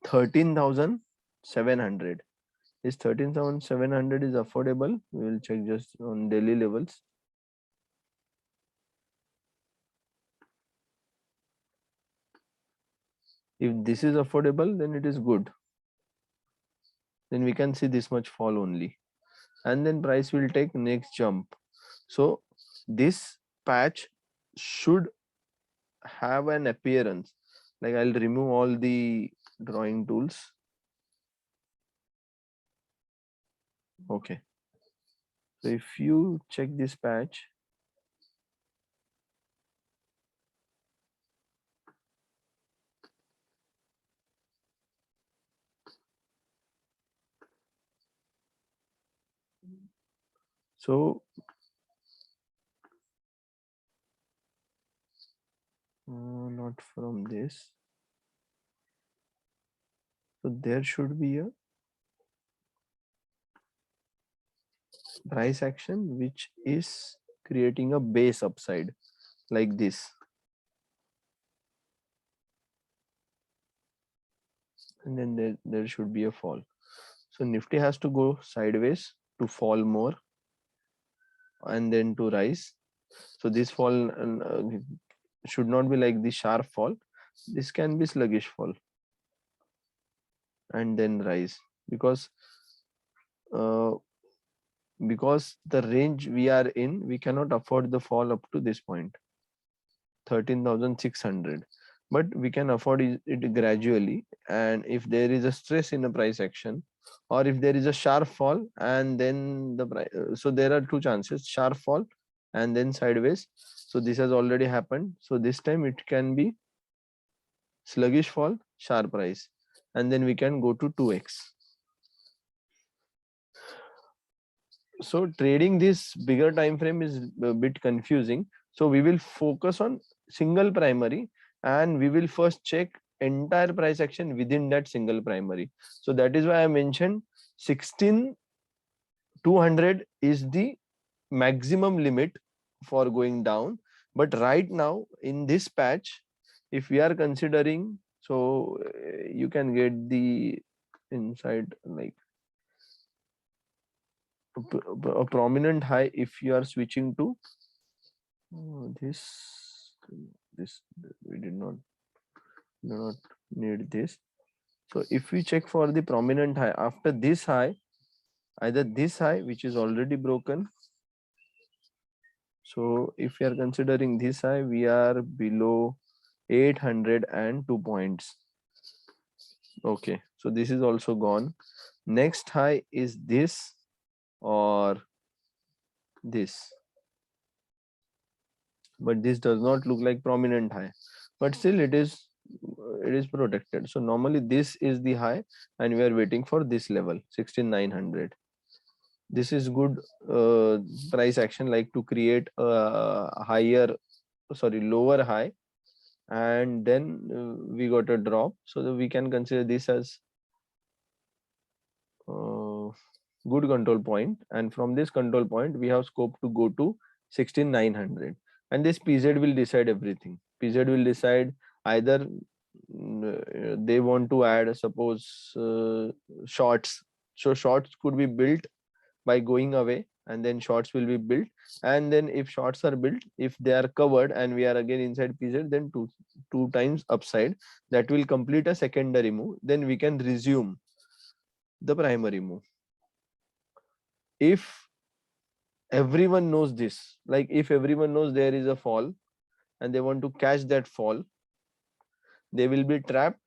13,700. Is 13,700 is affordable? We will check just on daily levels. If this is affordable, then it is good. Then we can see this much fall only. And then price will take next jump. So this patch should have an appearance. Like, I'll remove all the drawing tools. Okay. So if you check this patch, so not from this. So there should be a price action which is creating a base upside like this. And then there should be a fall. So Nifty has to go sideways to fall more and then to rise. So this fall should not be like the sharp fall. This can be sluggish fall and then rise, because the range we are in, we cannot afford the fall up to this point, 13,600. But we can afford it gradually, and if there is a stress in a price action, or if there is a sharp fall and then the price, so there are two chances: sharp fall and then sideways. So this has already happened. So this time it can be sluggish fall, sharp rise, and then we can go to 2x. So trading this bigger time frame is a bit confusing. So we will focus on single primary, and we will first check entire price action within that single primary. So that is why I mentioned 16,200 is the maximum limit for going down. But right now in this patch, if we are considering, so you can get the inside like a prominent high if you are switching to this we do not need this. So if we check for the prominent high after this high, either this high which is already broken. So if we are considering this high, we are below 802 points. Okay, so this is also gone. Next high is this or this, but this does not look like prominent high, but still it is protected. So normally this is the high, and we are waiting for this level 16,900. This is good price action, like to create a lower high, and then we got a drop, so that we can consider this as good control point, and from this control point we have scope to go to 16,900. and this PZ will decide everything. PZ will decide either they want to add, suppose, shorts. So shorts could be built by going away, and then shorts will be built. And then if shorts are built, if they are covered and we are again inside PZ, then two times upside, that will complete a secondary move. Then we can resume the primary move. If everyone knows this, like if everyone knows there is a fall and they want to catch that fall, they will be trapped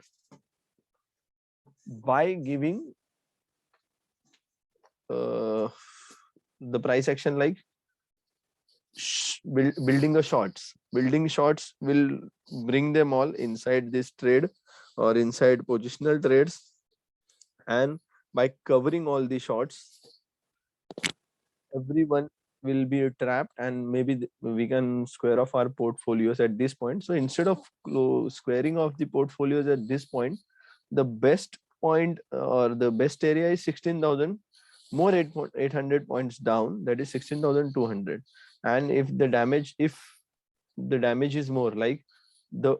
by giving the price action like building a shorts. Building shorts will bring them all inside this trade or inside positional trades, and by covering all the shorts, everyone will be trapped, and maybe we can square off our portfolios at this point. So instead of squaring off the portfolios at this point, the best point or the best area is 16,000, more 800 points down, that is 16,200. And if the damage is more, like the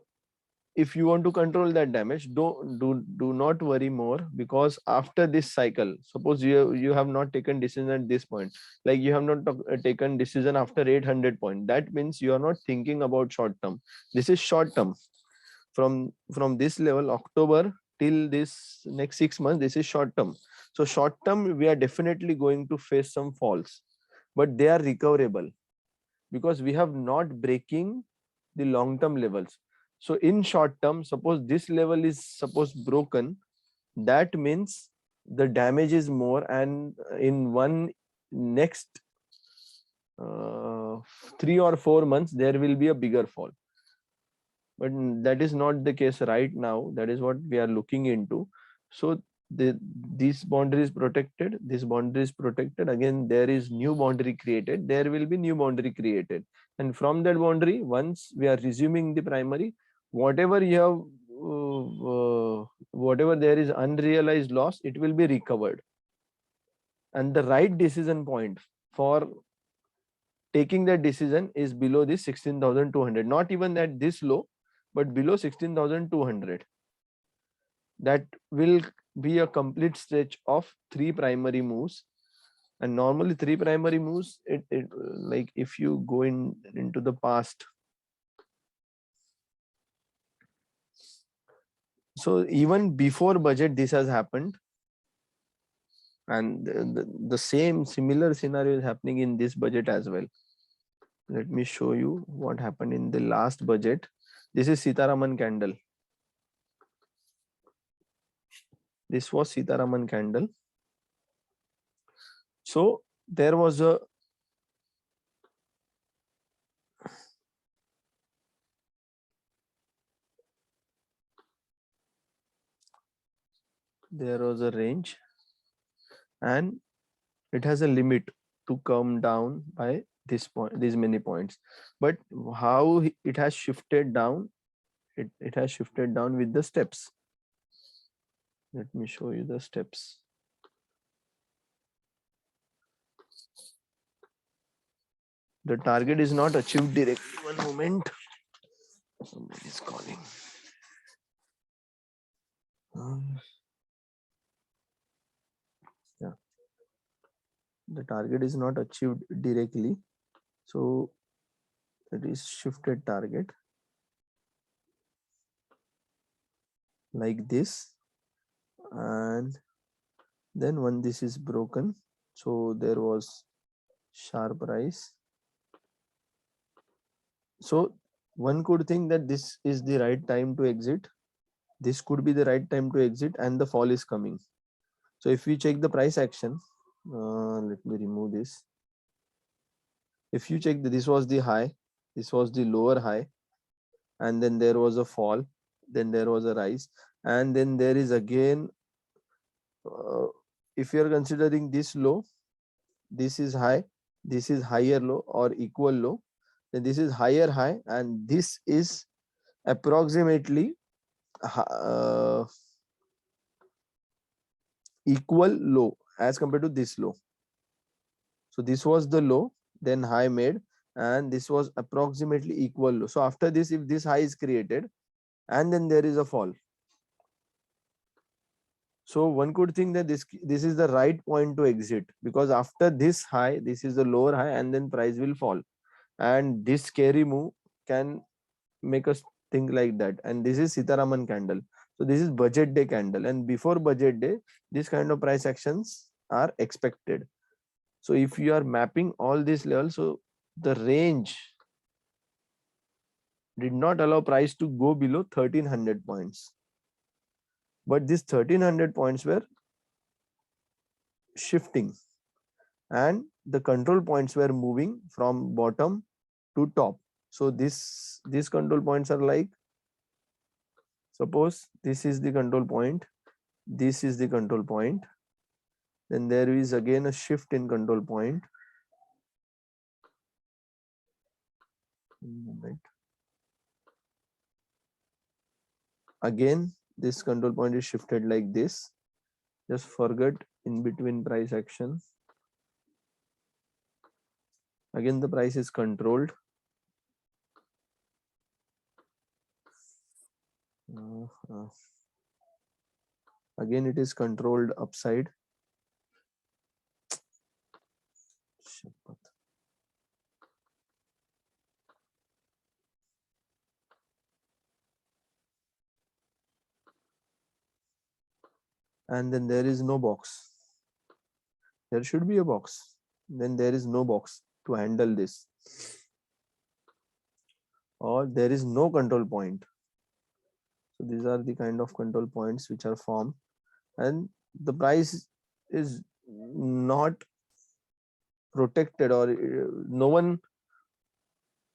if you want to control that damage, do not worry more, because after this cycle, suppose you have not taken decision at this point, like you have not taken decision after 800 point, that means you are not thinking about short term. This is short term. From this level, October till this next 6 months, this is short term. So short term, we are definitely going to face some falls, but they are recoverable because we have not breaking the long term levels. So in short term, suppose this level is broken, that means the damage is more, and in one next 3 or 4 months there will be a bigger fall. But that is not the case right now. That is what we are looking into. So this boundary is protected, this boundary is protected, again there is new boundary created, there will be new boundary created, and from that boundary, once we are resuming the primary, whatever you have whatever there is unrealized loss, it will be recovered. And the right decision point for taking that decision is below this 16,200, not even at this low, but below 16,200. That will be a complete stretch of 3 primary moves. And normally 3 primary moves, it like if you go into the past, so even before budget this has happened, and the same similar scenario is happening in this budget as well. Let me show you what happened in the last budget. This is Sitaraman candle. This was Sitaraman candle. So there was a range, and it has a limit to come down by this point, these many points. But how it has shifted down, it has shifted down with the steps. Let me show you the steps. The target is not achieved directly. One moment. Somebody is calling. Yeah. The target is not achieved directly. So it is shifted target like this. And then when this is broken, so there was sharp rise. So one could think that this is the right time to exit. This could be the right time to exit, and the fall is coming. So if we check the price action, let me remove this. If you check this was the high, this was the lower high, and then there was a fall, then there was a rise, and then there is again, if you are considering this low, this is high, this is higher low or equal low, then this is higher high, and this is approximately equal low as compared to this low. So this was the low, then high made, and this was approximately equal low. So after this, if this high is created and then there is a fall, so one could think that this is the right point to exit, because after this high, this is the lower high and then price will fall, and this scary move can make us think like that. And this is Sitaraman candle. So this is budget day candle, and before budget day, this kind of price actions are expected. So if you are mapping all these levels, so the range did not allow price to go below 1300 points, but these 1300 points were shifting and the control points were moving from bottom to top. So these control points are like, suppose this is the control point, this is the control point, then there is again a shift in control point. Again this control point is shifted like this. Just forget in between price action. Again the price is controlled. Again it is controlled upside. And then there is no box. There should be a box. Then there is no box to handle this. Or there is no control point. So these are the kind of control points which are formed, and the price is not protected, or no one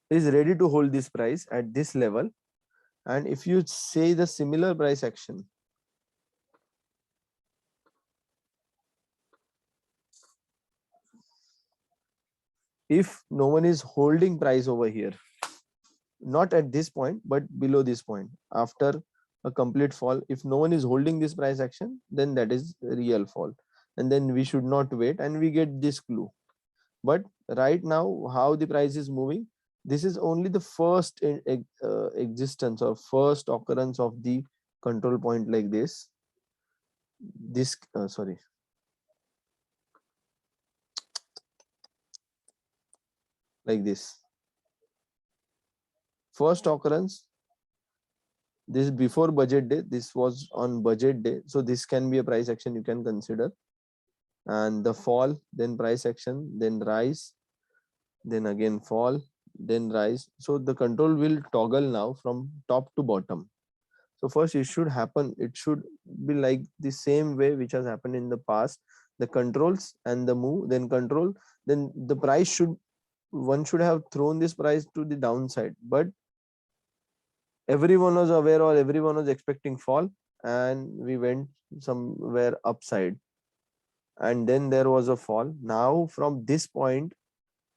is ready to hold this price at this level. And if you say the similar price action, if no one is holding price over here, not at this point but below this point, after a complete fall, if no one is holding this price action, then that is real fall, and then we should not wait and we get this clue. But right now, how the price is moving, this is only the first existence or first occurrence of the control point like this. Like this. First occurrence, this before budget day, this was on budget day. So this can be a price action you can consider. And the fall, then price action, then rise, then again fall, then rise. So the control will toggle now from top to bottom. So first it should happen, it should be like the same way which has happened in the past. The controls and the move, then control, then the price should, one should have thrown this price to the downside, but everyone was aware or everyone was expecting fall, and we went somewhere upside, and then there was a fall. Now from this point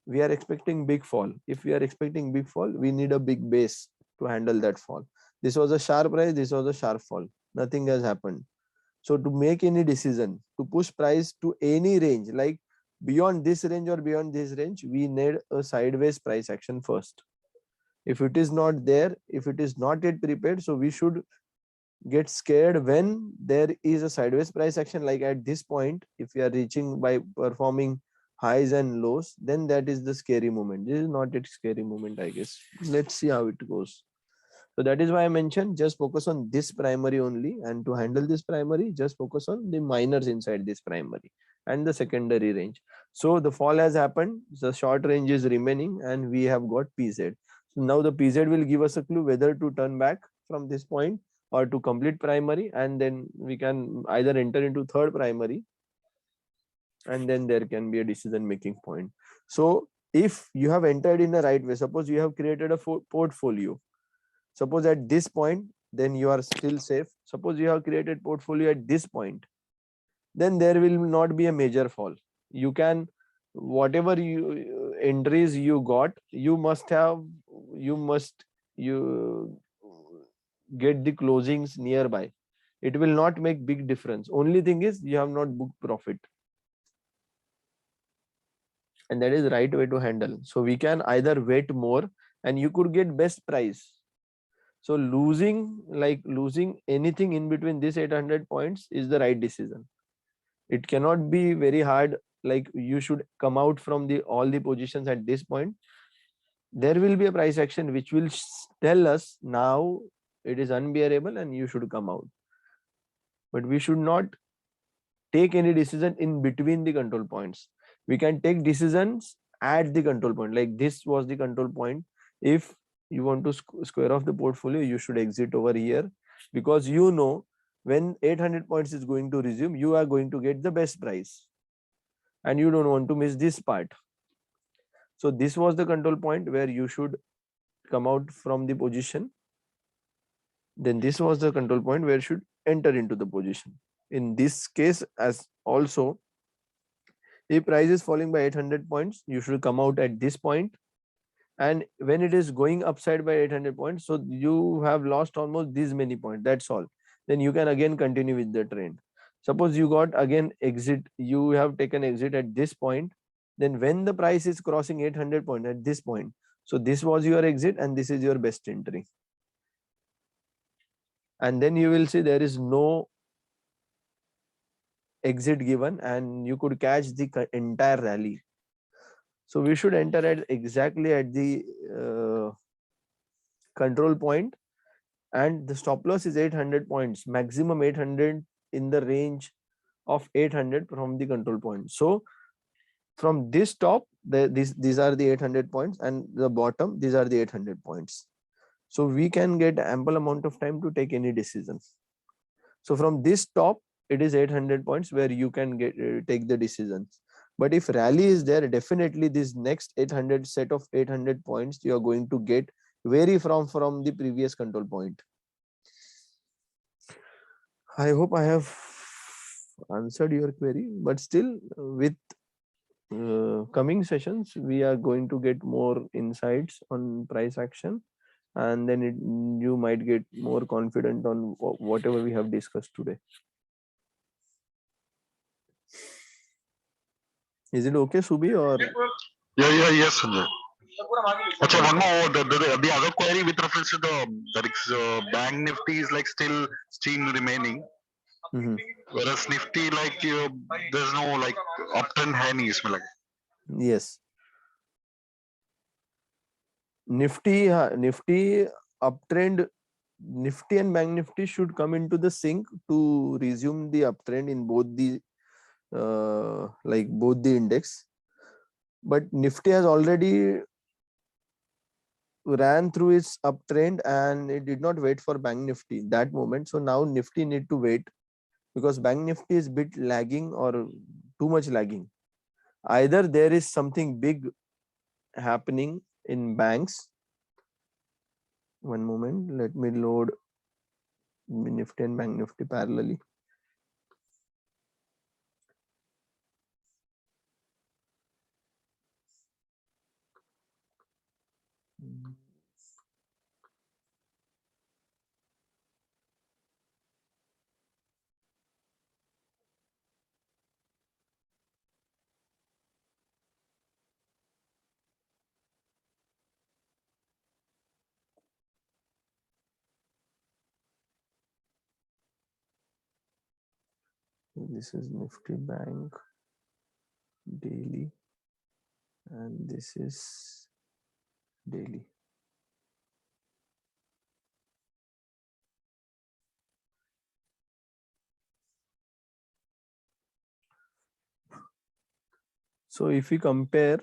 we are expecting big fall. If we are expecting big fall, we need a big base to handle that fall. This was a sharp rise, this was a sharp fall, nothing has happened. So to make any decision, to push price to any range, like beyond this range or beyond this range, we need a sideways price action first. If it is not there, if it is not yet prepared, so we should get scared when there is a sideways price action, like at this point. If we are reaching by performing highs and lows, then that is the scary moment. This is not a scary moment, I guess. Let's see how it goes. So that is why I mentioned just focus on this primary only, and to handle this primary, just focus on the minors inside this primary and the secondary range. So the fall has happened, the short range is remaining, and we have got PZ. So now the PZ will give us a clue whether to turn back from this point or to complete primary, and then we can either enter into third primary, and then there can be a decision making point. So if you have entered in the right way, suppose you have created a portfolio, suppose at this point, then you are still safe. Suppose you have created portfolio at this point, then there will not be a major fall. You can, whatever you entries you got, you get the closings nearby. It will not make big difference. Only thing is you have not booked profit. and that is right way to handle. So we can either wait more and you could get best price. So losing anything in between this 800 points is the right decision. It cannot be very hard, like you should come out from the all the positions at this point. There will be a price action which will tell us now it is unbearable and you should come out. But we should not take any decision in between the control points. We can take decisions at the control point, like this was the control point. If you want to square off the portfolio, you should exit over here, because you know when 800 points is going to resume, you are going to get the best price and you don't want to miss this part. So this was the control point where you should come out from the position. Then this was the control point where you should enter into the position. In this case, as also, if price is falling by 800 points, you should come out at this point. And when it is going upside by 800 points, so you have lost almost this many points, that's all. Then you can again continue with the trend. Suppose you got again exit, you have taken exit at this point. Then when the price is crossing 800 point at this point, so this was your exit and this is your best entry. And then you will see there is no exit given and you could catch the entire rally. So we should enter at exactly at the control point, and the stop loss is 800 points, maximum 800 in the range of 800 from the control point. So from this top, these are the 800 points, and the bottom, these are the 800 points. So we can get ample amount of time to take any decisions. So from this top, it is 800 points where you can get take the decisions. But if rally is there, definitely this next 800 set of 800 points you are going to get vary from the previous control point. I hope I have answered your query, but still with coming sessions, we are going to get more insights on price action, and then you might get more confident on whatever we have discussed today. Is it okay, Subi? Or Yes, Sanjay. Achha, one more. The other query with reference to the bank nifty is like still remaining, whereas nifty like there's no like uptrend है नहीं इसमें like. Yes. Nifty uptrend, Nifty and Bank Nifty should come into the sync to resume the uptrend in both the both the index. But Nifty has already ran through its uptrend and it did not wait for Bank Nifty that moment. So now Nifty need to wait, because Bank Nifty is bit lagging or too much lagging. Either there is something big happening in banks. One moment, let me load Nifty and Bank Nifty parallelly. This is Nifty Bank daily, and this is daily. So if we compare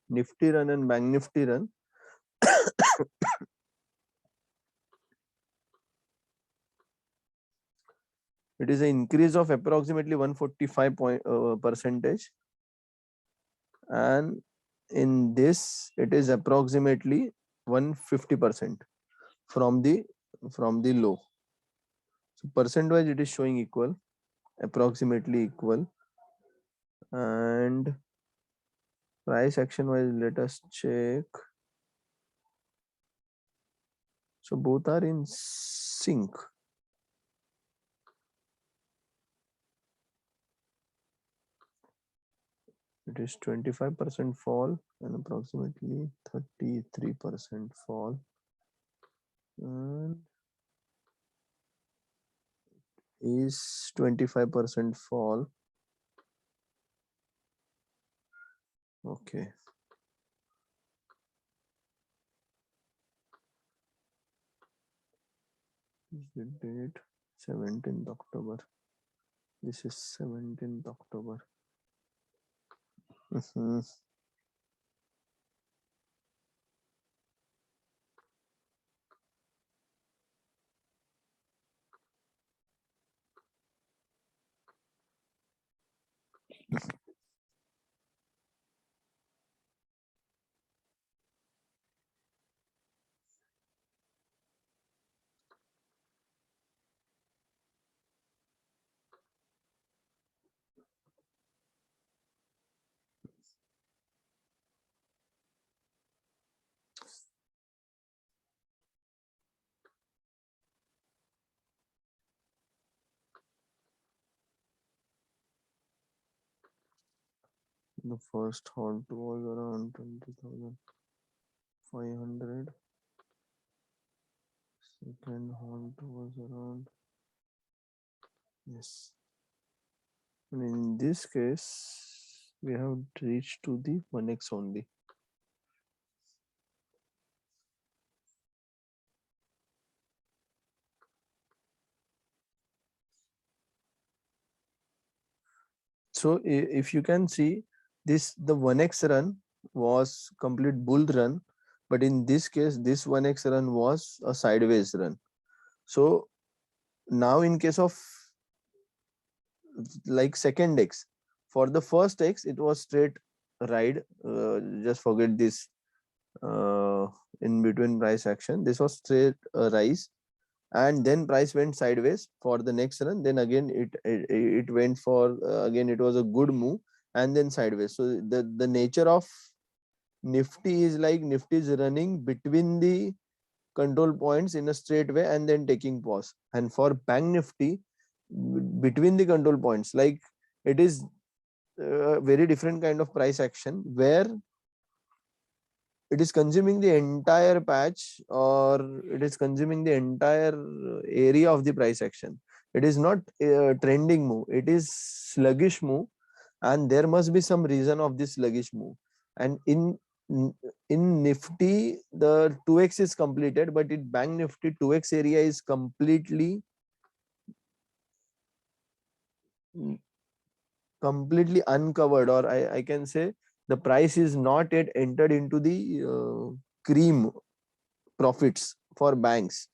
Nifty run and Bank Nifty run, it is an increase of approximately 145 percentage, and in this it is approximately 150% from the low. So percent wise it is showing equal, approximately equal, and price action wise let us check. So both are in sync. It is 25% fall and approximately 33% fall. And is 25% fall. Okay. Is the date 17th October. This is 17th October. The first halt was around 20,500. Second halt was around, yes. And in this case, we have reached to the 1x only. So if you can see this, the 1x run was complete bull run, but in this case, this 1x run was a sideways run. So now in case of like second X, for the first X, it was straight ride. Just forget this in between price action. This was straight rise, and then price went sideways for the next run. Then again it went for again it was a good move, and then sideways. So the nature of Nifty is like Nifty is running between the control points in a straight way and then taking pause. And for Bank Nifty, between the control points, like it is a very different kind of price action where it is consuming the entire patch, or it is consuming the entire area of the price action. It is not a trending move, it is sluggish move, and there must be some reason of this sluggish move. And in Nifty, the 2x is completed, but in Bank Nifty, 2x area is completely uncovered, or I can say the price is not yet entered into the cream profits for banks.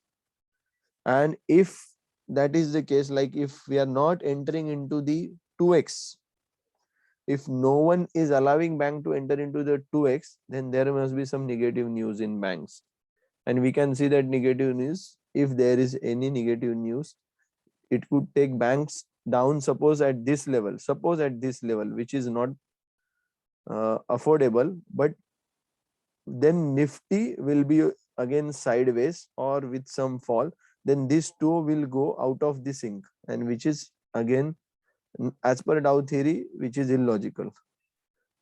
And if that is the case, like if we are not entering into the 2x, if no one is allowing bank to enter into the 2x, then there must be some negative news in banks. And we can see that negative news, if there is any negative news, it could take banks down, suppose at this level, which is not affordable, but then Nifty will be again sideways or with some fall, then these two will go out of the sync, and which is again as per Dow theory, which is illogical.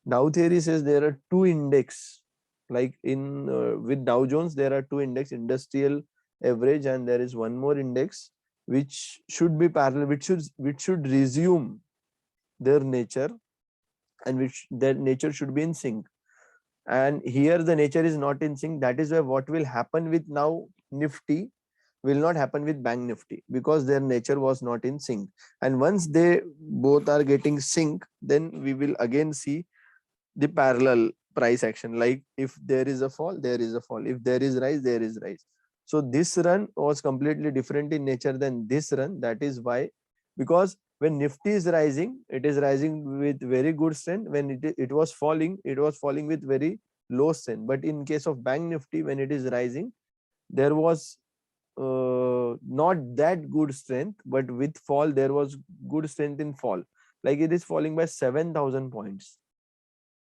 Dow theory says there are two index, like in with Dow Jones there are two index, industrial average, and there is one more index which should be parallel, which should resume their nature, and which their nature should be in sync. And here the nature is not in sync. That is why what will happen with now Nifty will not happen with Bank Nifty, because their nature was not in sync. And once they both are getting sync, then we will again see the parallel price action. Like if there is a fall, there is a fall. If there is rise, there is rise. So this run was completely different in nature than this run. That is why, because when Nifty is rising, it is rising with very good strength. When it was falling with very low strength. But in case of Bank Nifty, when it is rising, there was not that good strength, but with fall there was good strength in fall. Like it is falling by 7,000 points,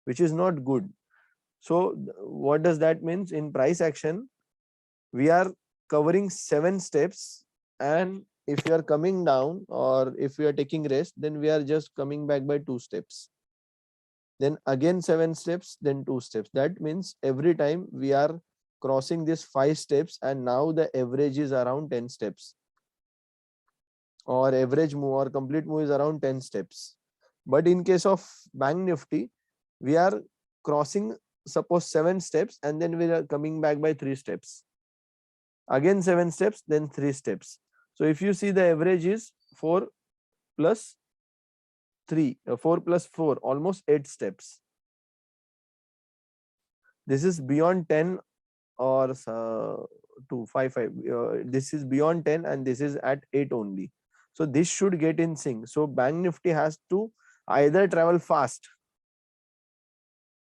which is not good. So what does that mean? In price action, we are covering 7 steps, and if you are coming down or if we are taking rest, then we are just coming back by 2 steps. then again 7 steps, then 2 steps. That means every time we are crossing this 5 steps, and now the average is around 10 steps, or average move or complete move is around 10 steps. But in case of Bank Nifty, we are crossing suppose 7 steps, and then we are coming back by 3 steps, again 7 steps, then 3 steps. So if you see, the average is 4 plus 3, 4 plus 4, almost 8 steps. This is beyond 10 or 2, 5, 5. This is beyond 10 and this is at 8 only. So this should get in sync. So Bank Nifty has to either travel fast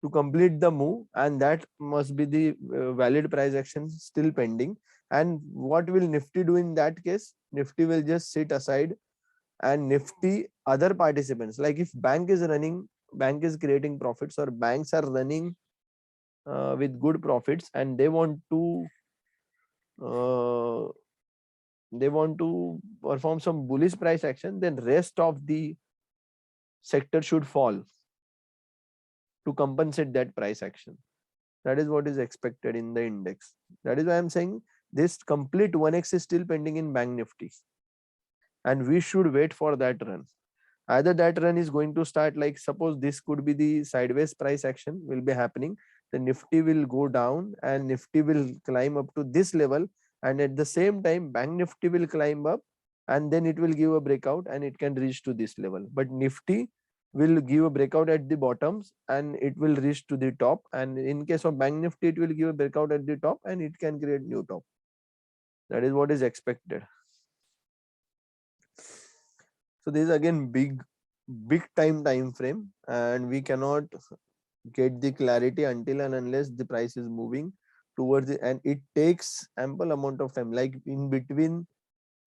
to complete the move, and that must be the valid price action still pending. And what will Nifty do in that case? Nifty will just sit aside, and Nifty other participants, like if bank is running, bank is creating profits, or banks are running with good profits, and they want to uh, perform some bullish price action, then rest of the sector should fall to compensate that price action. That is what is expected in the index. That is why I'm saying this complete 1x is still pending in Bank Nifty, and we should wait for that run. Either that run is going to start, like suppose this could be the sideways price action will be happening, the Nifty will go down and Nifty will climb up to this level, and at the same time Bank Nifty will climb up, and then it will give a breakout and it can reach to this level. But Nifty will give a breakout at the bottoms and it will reach to the top, and in case of Bank Nifty it will give a breakout at the top and it can create new top. That is what is expected. So this is again big time frame, and we cannot get the clarity until and unless the price is moving towards it, and it takes ample amount of time. Like in between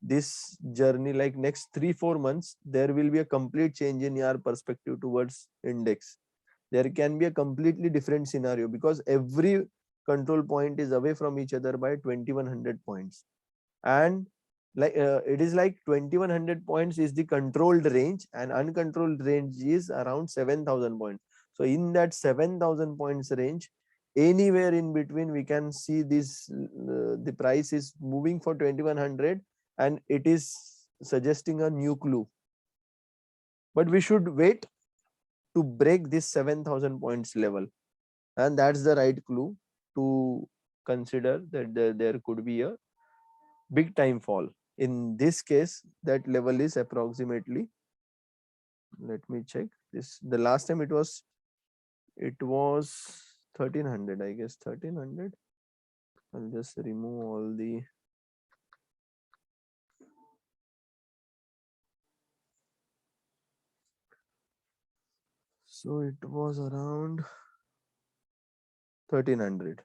this journey, like next 3-4 months, there will be a complete change in your perspective towards index. There can be a completely different scenario because every control point is away from each other by 2100 points, and like it is like 2100 points is the controlled range, and uncontrolled range is around 7000 points. So in that 7000 points range, anywhere in between we can see this the price is moving for 2100, and it is suggesting a new clue. But we should wait to break this 7000 points level, and that's the right clue to consider that there could be a big time fall. In this case, that level is approximately, let me check this, the last time it was 1300, I guess 1300. I'll just remove all the so it was around 1300,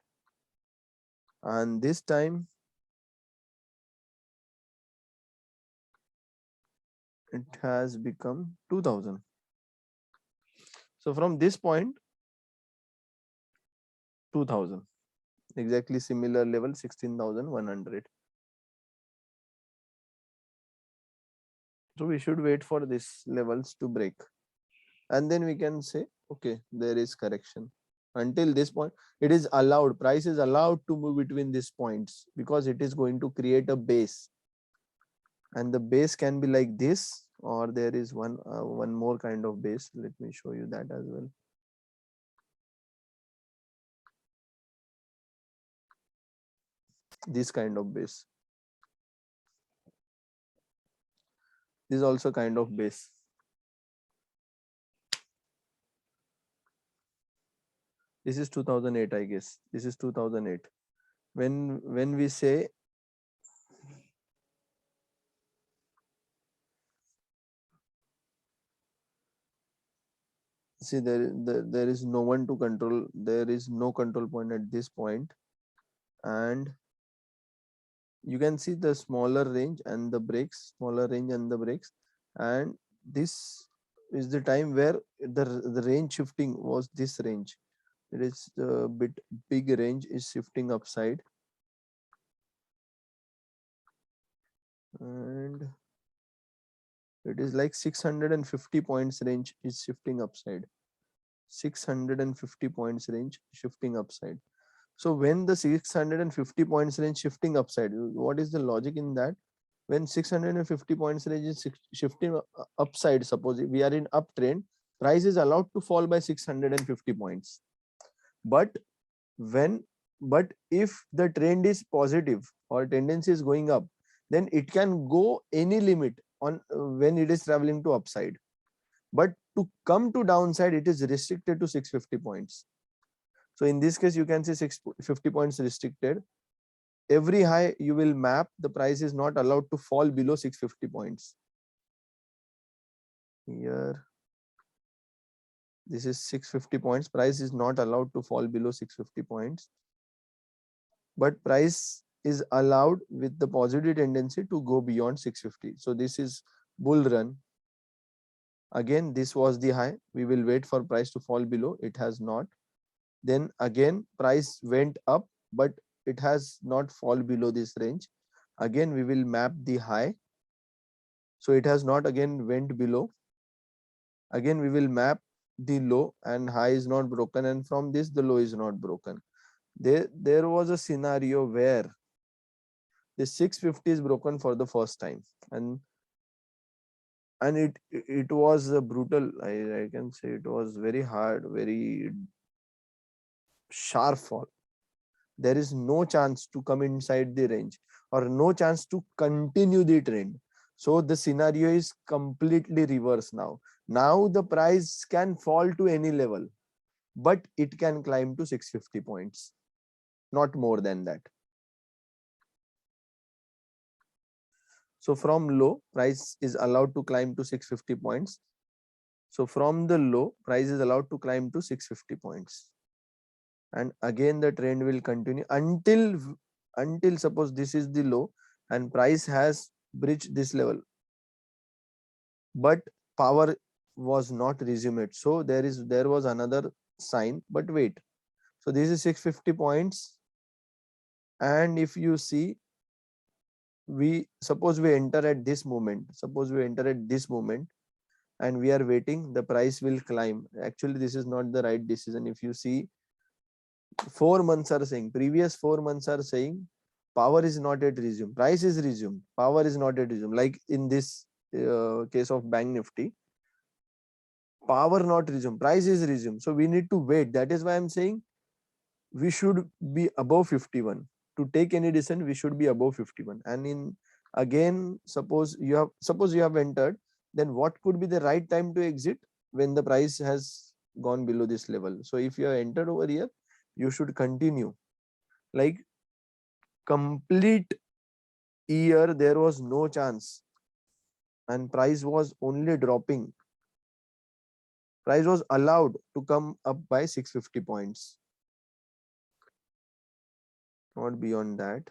and this time it has become 2000. So from this point, 2000, exactly similar level, 16,100. So we should wait for these levels to break, and then we can say, okay, there is correction. Until this point, it is allowed, price is allowed to move between these points because it is going to create a base, and the base can be like this, or there is one more kind of base. Let me show you that as well. This kind of base, this is also kind of base. This is 2008, I guess. This is 2008. When we say see, there is no one to control, there is no control point at this point, and you can see the smaller range and the breaks, smaller range and the breaks, and this is the time where the range shifting was this range. It is a bit big range is shifting upside, and it is like 650 points range is shifting upside. 650 points range shifting upside. So when the 650 points range shifting upside, what is the logic in that? When 650 points range is shifting upside, suppose we are in uptrend, price is allowed to fall by 650 points. But when but if the trend is positive or tendency is going up, then it can go any limit on when it is traveling to upside. But to come to downside, it is restricted to 650 points. So in this case, you can say 650 points restricted. Every high you will map, the price is not allowed to fall below 650 points. Here, this is 650 points. Price is not allowed to fall below 650 points. But price is allowed with the positive tendency to go beyond 650. So this is bull run. Again, this was the high. We will wait for price to fall below. It has not. Then again, price went up, but it has not fall below this range. Again, we will map the high. So it has not again went below. Again, we will map the low, and high is not broken. And from this, the low is not broken. There was a scenario where the 650 is broken for the first time, and it was a brutal, I can say it was very hard, very sharp fall. There is no chance to come inside the range or no chance to continue the trend. So the scenario is completely reversed now. Now the price can fall to any level, but it can climb to 650 points, not more than that. So from low, price is allowed to climb to 650 points. So from the low, price is allowed to climb to 650 points. And again, the trend will continue until suppose this is the low and price has breached this level. But power was not resumed. So there was another sign, but wait. So this is 650 points. And if you see, suppose we enter at this moment, and we are waiting, the price will climb. Actually, this is not the right decision. If you see, 4 months are saying, previous 4 months are saying, power is not yet resumed, price is resumed, power is not yet resumed. Like in this case of Bank Nifty, power not resumed, price is resumed. So we need to wait. That is why I'm saying we should be above 51. To take any decision, we should be above 51. And in again, suppose you have entered, then what could be the right time to exit? When the price has gone below this level. So if you have entered over here, you should continue. Like complete year, there was no chance, and price was only dropping. Price was allowed to come up by 650 points, not beyond that.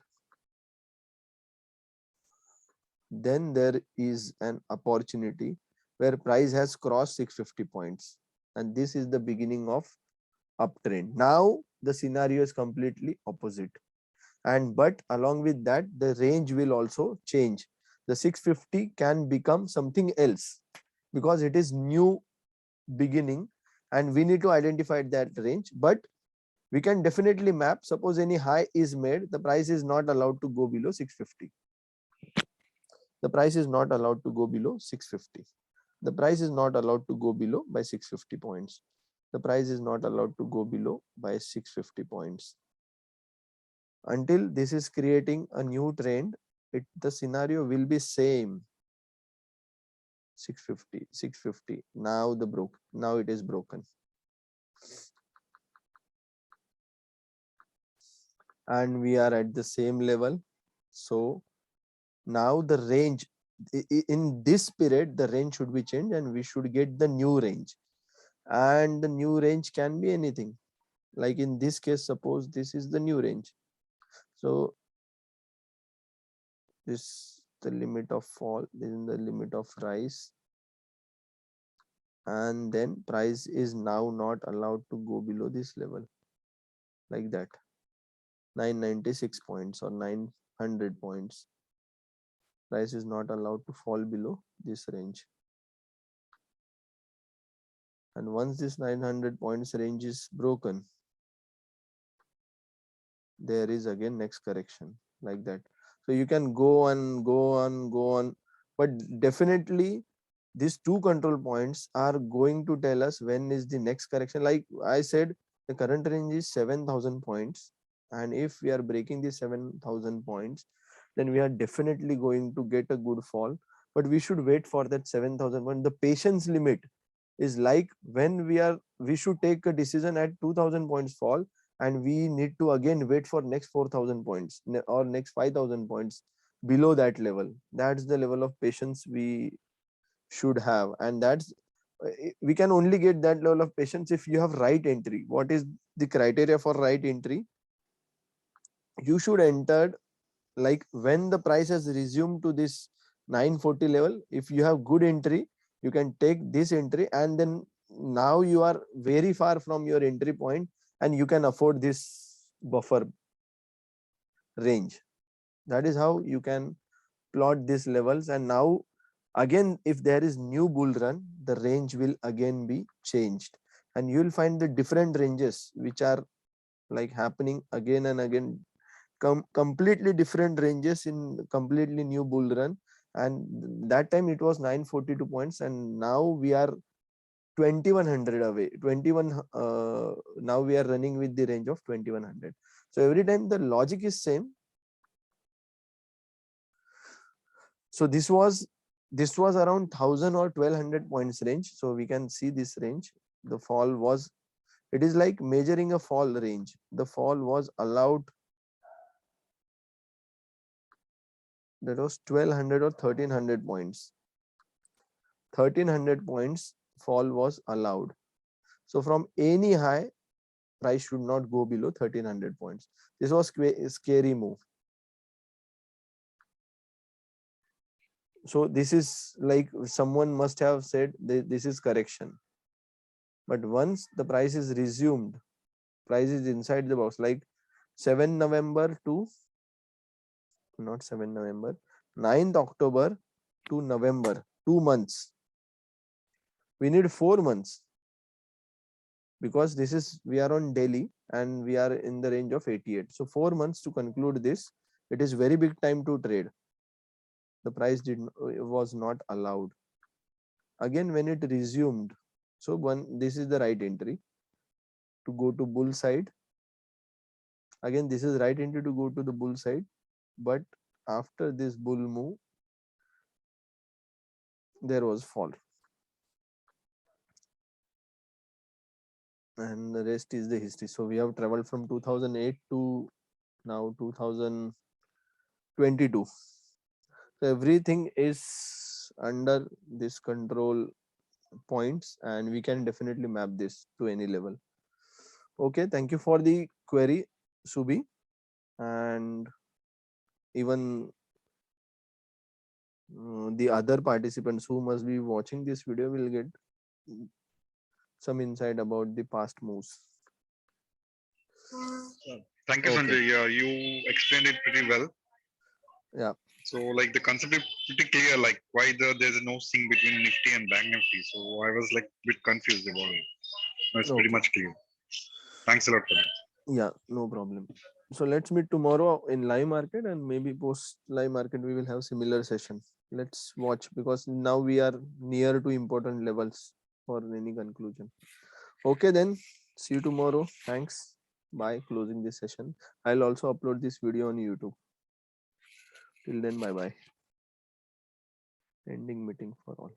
Then there is an opportunity where price has crossed 650 points, and this is the beginning of uptrend. Now the scenario is completely opposite, and but along with that, the range will also change. The 650 can become something else because it is new beginning, and we need to identify that range. But we can definitely map. Suppose any high is made, the price is not allowed to go below 650. The price is not allowed to go below 650. The price is not allowed to go below by 650 points. The price is not allowed to go below by 650 points. Until this is creating a new trend, the scenario will be same. 650, 650. Now it is broken. And we are at the same level. So now the range in this period, the range should be changed, and we should get the new range. And the new range can be anything. Like in this case, suppose this is the new range. So this the limit of fall, this is the limit of rise, and then price is now not allowed to go below this level, like that. 996 points or 900 points. Price is not allowed to fall below this range. And once this 900 points range is broken, there is again next correction like that. So you can go on, go on, go on, but definitely these two control points are going to tell us when is the next correction. Like I said, the current range is 7,000 points, and if we are breaking the 7,000 points, then we are definitely going to get a good fall. But we should wait for that 7,000 point. The patience limit is like when we should take a decision at 2,000 points fall, and we need to again wait for next 4,000 points or next 5,000 points below that level. That's the level of patience we should have, and that's we can only get that level of patience if you have right entry. What is the criteria for right entry? You should enter like when the price has resumed to this 940 level. If you have good entry, you can take this entry, and then now you are very far from your entry point and you can afford this buffer range. That is how you can plot these levels. And now again, if there is new bull run, the range will again be changed, and you will find the different ranges which are like happening again and again, completely different ranges in completely new bull run. And that time it was 942 points, and now we are 2100 away, 21 now we are running with the range of 2100. So every time the logic is same. So this was around 1000 or 1200 points range. So we can see this range. The fall was, it is like measuring a fall range. The fall was allowed, that was 1200 or 1300 points. 1300 points fall was allowed. So from any high, price should not go below 1300 points. This was a scary move. So this is like someone must have said this is correction. But once the price is resumed, price is inside the box, like 7 November to, not 7 November, 9th October to November, 2 months. We need 4 months, because this is, we are on daily and we are in the range of 88. So 4 months to conclude this. It is very big time to trade. The price was not allowed. Again, when it resumed, so this is the right entry to go to bull side. Again, this is right entry to go to the bull side. But after this bull move, there was fall, and the rest is the history. So we have traveled from 2008 to now 2022. So everything is under this control points, and we can definitely map this to any level. Okay, thank you for the query, Subi. And even the other participants who must be watching this video will get some insight about the past moves. Thank you, Okay. Sanjay. Yeah, you explained it pretty well. Yeah. So like the concept is pretty clear, like why there's no sync between Nifty and Bank Nifty. So I was like a bit confused about it. It's pretty much clear. Thanks a lot for that. Yeah, no problem. So let's meet tomorrow in live market, and maybe post live market we will have similar session. Let's watch, because now we are near to important levels for any conclusion. Okay, then see you tomorrow. Thanks. Bye. Closing this session. I'll also upload this video on YouTube. Till then, bye bye. Ending meeting for all.